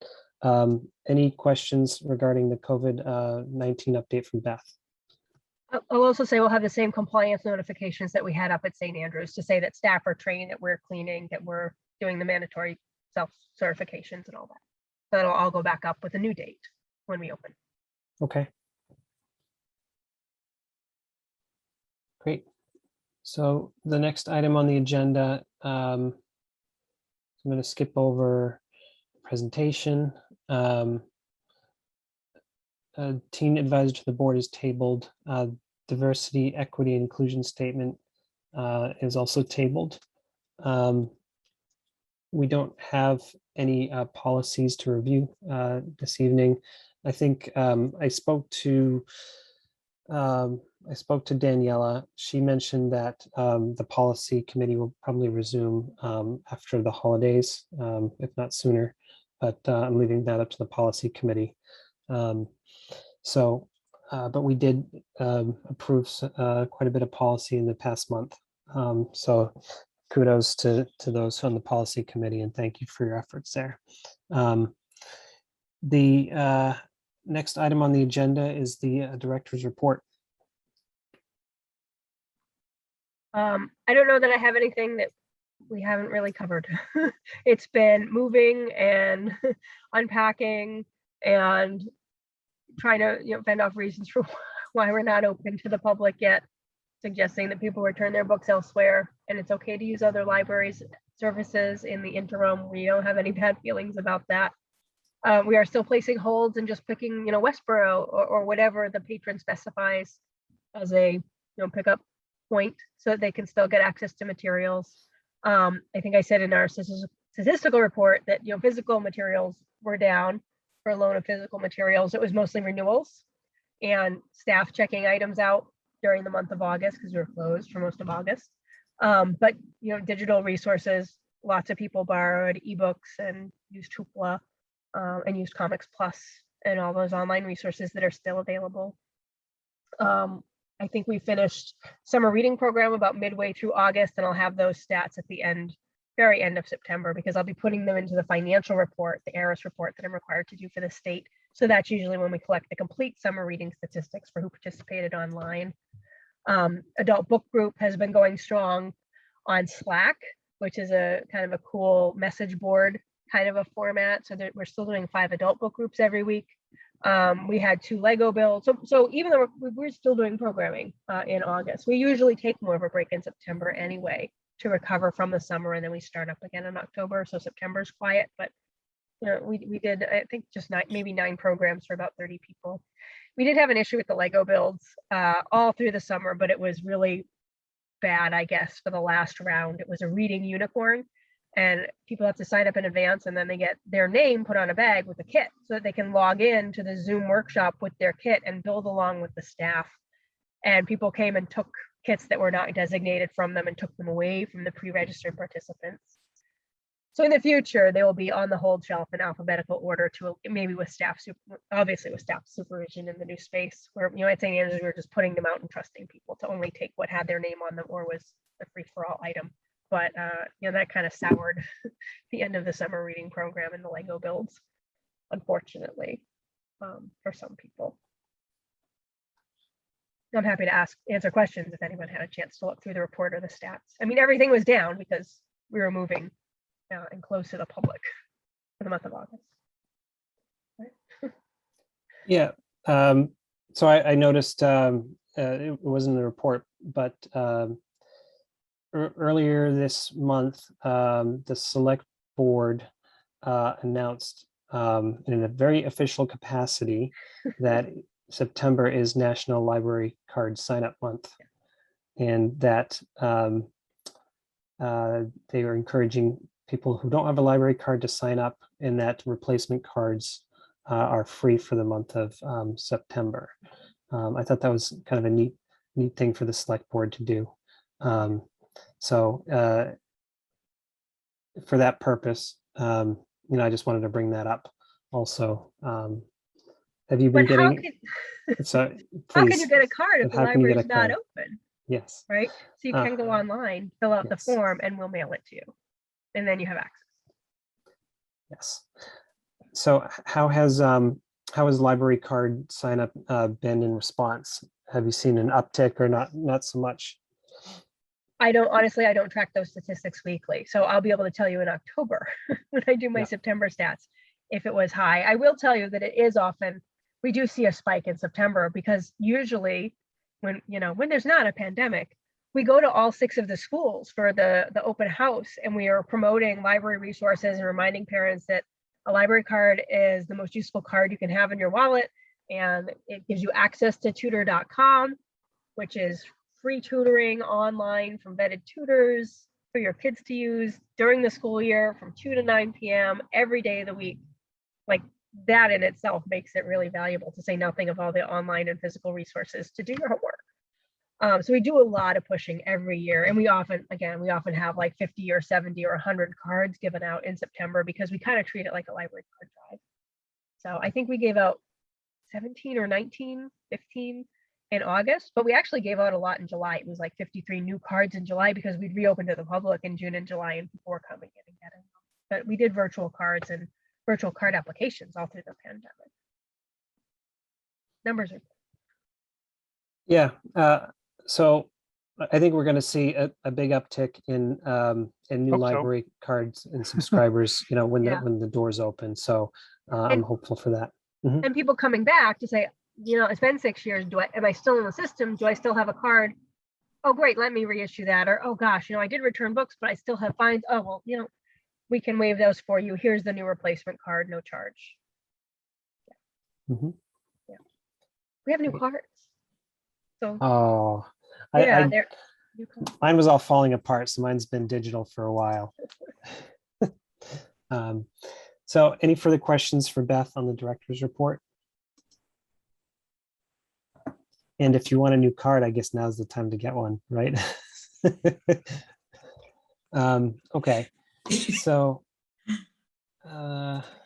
Any questions regarding the COVID-19 update from Beth? I'll also say we'll have the same compliance notifications that we had up at St. Andrews to say that staff are trained, that we're cleaning, that we're doing the mandatory self-certifications and all that. So that'll all go back up with a new date when we open. Okay. Great. So the next item on the agenda, I'm going to skip over presentation. Team advisor to the board is tabled. Diversity, equity, and inclusion statement is also tabled. We don't have any policies to review this evening. I think I spoke to Daniela. She mentioned that the policy committee will probably resume after the holidays, if not sooner, but I'm leaving that up to the policy committee. But we did approve quite a bit of policy in the past month. So kudos to those on the policy committee, and thank you for your efforts there. The next item on the agenda is the director's report. I don't know that I have anything that we haven't really covered. It's been moving and unpacking and trying to, fend off reasons for why we're not open to the public yet, suggesting that people return their books elsewhere, and it's okay to use other libraries' services in the interim. We don't have any bad feelings about that. We are still placing holds and just picking, Westboro or whatever the patron specifies as a, pickup point so that they can still get access to materials. I think I said in our statistical report that, physical materials were down for loan of physical materials. It was mostly renewals and staff checking items out during the month of August because we were closed for most of August. But, digital resources, lots of people borrowed ebooks and used Hoopla and used Comics Plus and all those online resources that are still available. I think we finished summer reading program about midway through August, and I'll have those stats at the very end of September, because I'll be putting them into the financial report, the ARIS report that I'm required to do for the state. So that's usually when we collect the complete summer reading statistics for who participated online. Adult book group has been going strong on Slack, which is a kind of a cool message board kind of a format. So that we're still doing 5 adult book groups every week. We had 2 Lego builds. So even though we're still doing programming in August, we usually take more of a break in September anyway to recover from the summer, and then we start up again in October. So September's quiet, but we did, I think, just maybe 9 programs for about 30 people. We did have an issue with the Lego builds all through the summer, but it was really bad, I guess, for the last round. It was a reading unicorn, and people have to sign up in advance, and then they get their name put on a bag with a kit so that they can log in to the Zoom workshop with their kit and build along with the staff. And people came and took kits that were not designated from them and took them away from the pre-registered participants. So in the future, they will be on the hold shelf in alphabetical order, to maybe with obviously with staff supervision in the new space, where, at St. Andrews, we were just putting them out and trusting people to only take what had their name on them or was a free-for-all item. But that kind of soured the end of the summer reading program and the Lego builds, unfortunately, for some people. I'm happy to answer questions if anyone had a chance to look through the report or the stats. I mean, everything was down because we were moving and close to the public for the month of August. Right? Yeah. So I noticed it wasn't in the report, but earlier this month, the select board announced in a very official capacity that September is National Library Card Sign-Up Month, and that they are encouraging people who don't have a library card to sign up, and that replacement cards are free for the month of September. I thought that was kind of a neat thing for the select board to do. So for that purpose, I just wanted to bring that up also. Have you been getting? So how can you get a card if the library is not open? Yes. Right. So you can go online, fill out the Yes. form, and we'll mail it to you, and then you have access. Yes. So how has library card sign up been in response? Have you seen an uptick or not so much? I don't track those statistics weekly. So I'll be able to tell you in October when I do my September stats, if it was high. I will tell you that it is often, we do see a spike in September, because usually when there's not a pandemic, we go to all 6 of the schools for the open house, and we are promoting library resources and reminding parents that a library card is the most useful card you can have in your wallet. And it gives you access to tutor.com, which is free tutoring online from vetted tutors for your kids to use during the school year from 2 to 9 p.m. every day of the week. Like, that in itself makes it really valuable, to say nothing of all the online and physical resources to do your homework. So we do a lot of pushing every year, and we often have like 50 or 70 or 100 cards given out in September, because we kind of treat it like a library card drive. So I think we gave out 17 or 19, 15 in August, but we actually gave out a lot in July. It was like 53 new cards in July because we'd reopened to the public in June and July and people were coming in and getting them. But we did virtual cards and virtual card applications all through the pandemic. Numbers are Yeah, so I think we're going to see a big uptick in new Hope so. library cards and subscribers, you know, when Yeah. when the doors open. So I'm And- hopeful for that. and people coming back to say, you know, it's been 6 years. Am I still in the system? Do I still have a card? Oh, great. Let me reissue that. Or, oh gosh, you know, I did return books, but I still have fines. Oh, well, you know, we can waive those for you. Here's the new replacement card, no charge. Mhm. Yeah. We have new Great. cards. So Oh, yeah, they're new cards. mine was all falling apart, so mine's been digital for a while. So any further questions for Beth on the director's report? And if you want a new card, I guess now's the time to get one, right? Okay, so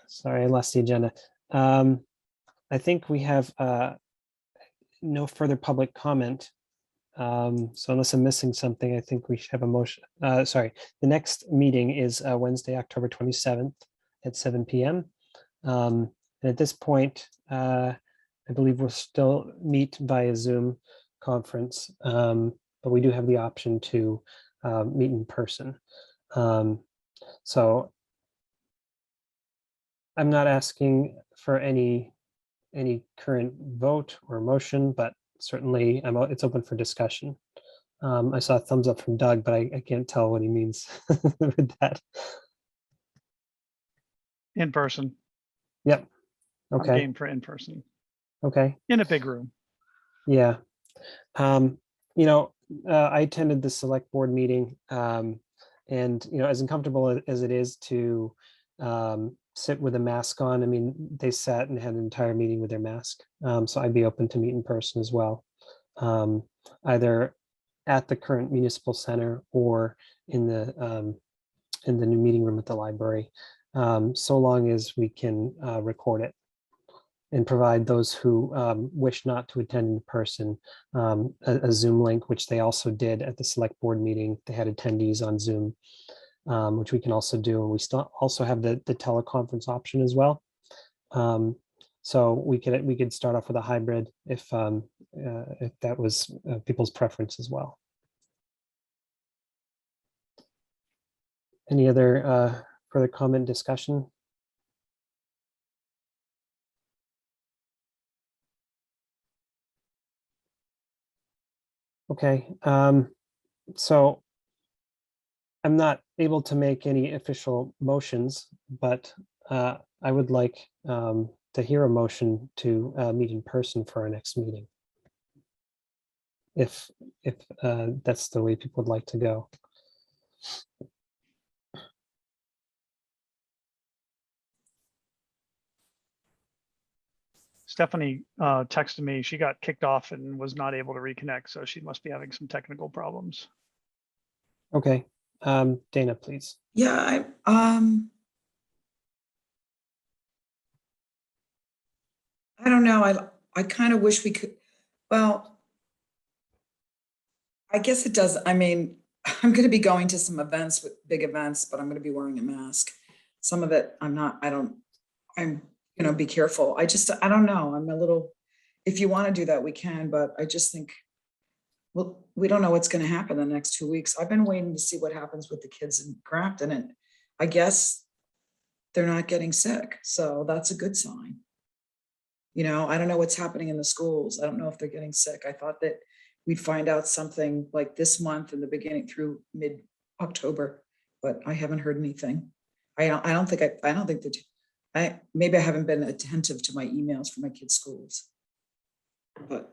sorry, I lost the agenda. I think we have no further public comment. So unless I'm missing something, I think we should have a motion. Sorry, the next meeting is Wednesday, October 27th at 7 p.m. And at this point, I believe we'll still meet via Zoom conference, but we do have the option to meet in person. So I'm not asking for any current vote or motion, but certainly it's open for discussion. I saw a thumbs up from Doug, but I can't tell what he means with that. In person. Yep. I'm Okay. game for in person Okay. in a big room. Yeah. You know, I attended the select board meeting, and you know, as uncomfortable as it is to sit with a mask on, I mean, they sat and had an entire meeting with their mask. So I'd be open to meet in person as well, either at the current municipal center or in the new meeting room at the library, so long as we can record it and provide those who wish not to attend in person a Zoom link, which they also did at the select board meeting. They had attendees on Zoom, which we can also do. And we still also have the teleconference option as well. So we could start off with a hybrid if that was people's preference as well. Any other further comment, discussion? Okay, so I'm not able to make any official motions, but I would like to hear a motion to meet in person for our next meeting. If that's the way people would like to go. Stephanie texted me. She got kicked off and was not able to reconnect, so she must be having some technical problems. Okay, Dana, please. Yeah, I don't know. I kind of wish we could, well, I guess it does. I mean, I'm going to be going to some events with big events, but I'm going to be wearing a mask. Some of it I'm not, I'm, you know, be careful. I don't know. I'm a little, if you want to do that, we can, but I just think, well, we don't know what's going to happen the next 2 weeks. I've been waiting to see what happens with the kids in Grafton, and I guess they're not getting sick. So that's a good sign. You know, I don't know what's happening in the schools. I don't know if they're getting sick. I thought that we'd find out something like this month in the beginning through mid-October, but I haven't heard anything. I don't think that maybe I haven't been attentive to my emails from my kids' schools. But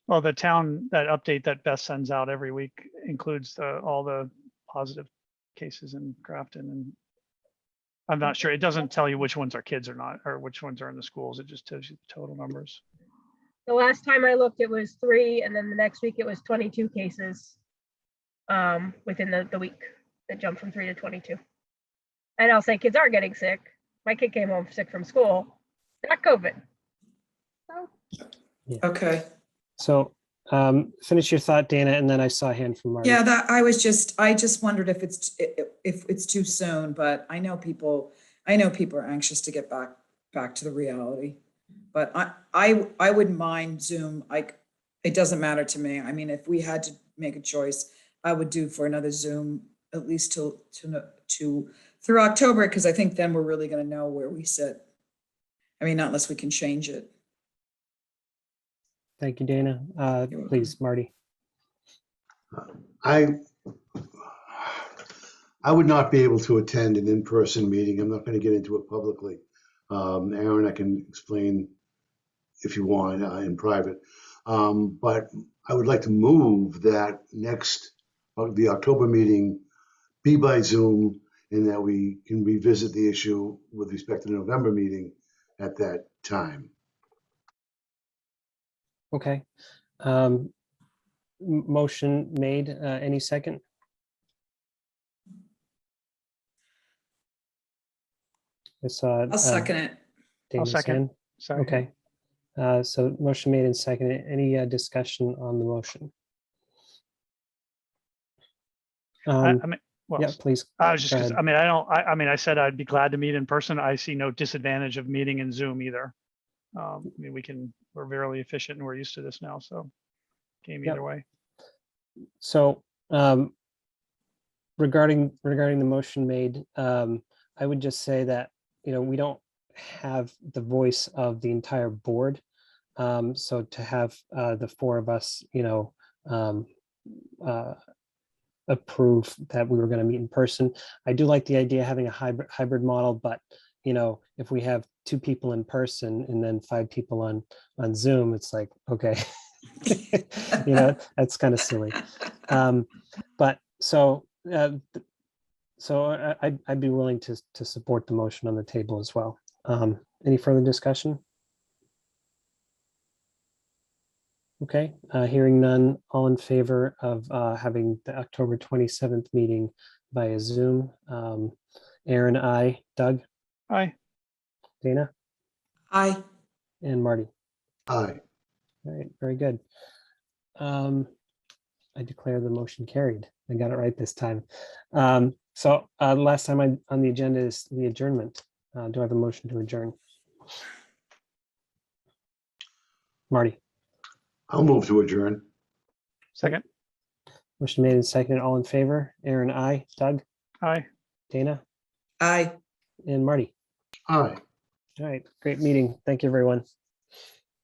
Well, the town, that update that Beth sends out every week includes all the positive cases in Grafton, and I'm not sure. It doesn't tell you which ones are kids or not, or which ones are in the schools. It just tells you the total numbers. The last time I looked, it was 3, and then the next week it was 22 cases within the week. That jumped from 3 to 22. And I'll say kids are getting sick. My kid came home sick from school, not COVID. So okay. So finish your thought, Dana, and then I saw a hand from Marty. Yeah, I just wondered if it's too soon, but I know people are anxious to get back to the reality. But I wouldn't mind Zoom. It doesn't matter to me. I mean, if we had to make a choice, I would do for another Zoom, at least to through October, because I think then we're really gonna know where we sit. I mean, not unless we can change it. Thank you, Dana. You're Please, Marty. I would not be able to attend an in-person meeting. I'm not going to get into it publicly. Aaron, I can explain if you want in private. But I would like to move that the October meeting be by Zoom, and that we can revisit the issue with respect to the November meeting at that time. Okay. Motion made. Any second? I saw. I'll second it. Dana's second. hand. Sorry. Okay. So motion made and seconded. Any discussion on the motion? I mean, well, Yeah, please. I was just, go 'cause, ahead. I mean, I mean, I said I'd be glad to meet in person. I see no disadvantage of meeting in Zoom either. I mean, we're very efficient and we're used to this now, so game Yep. either way. So regarding the motion made, I would just say that, we don't have the voice of the entire board. So to have the four of us, approve that we were going to meet in person. I do like the idea of having a hybrid model, but if we have 2 people in person and then 5 people on Zoom, it's like, okay, that's kind of silly. But so I'd be willing to support the motion on the table as well. Any further discussion? Okay, hearing none, all in favor of having the October 27th meeting via Zoom. Aaron, I, Doug, Aye. Dana, Aye. and Marty. Aye. All right, very good. I declare the motion carried. I got it right this time. So the last time on the agenda is the adjournment. Do I have a motion to adjourn? Marty. I'll move to adjourn. Second. Motion made and seconded. All in favor? Aaron, I, Doug, Aye. Dana, Aye. and Marty. Aye. All right, great meeting. Thank you, everyone.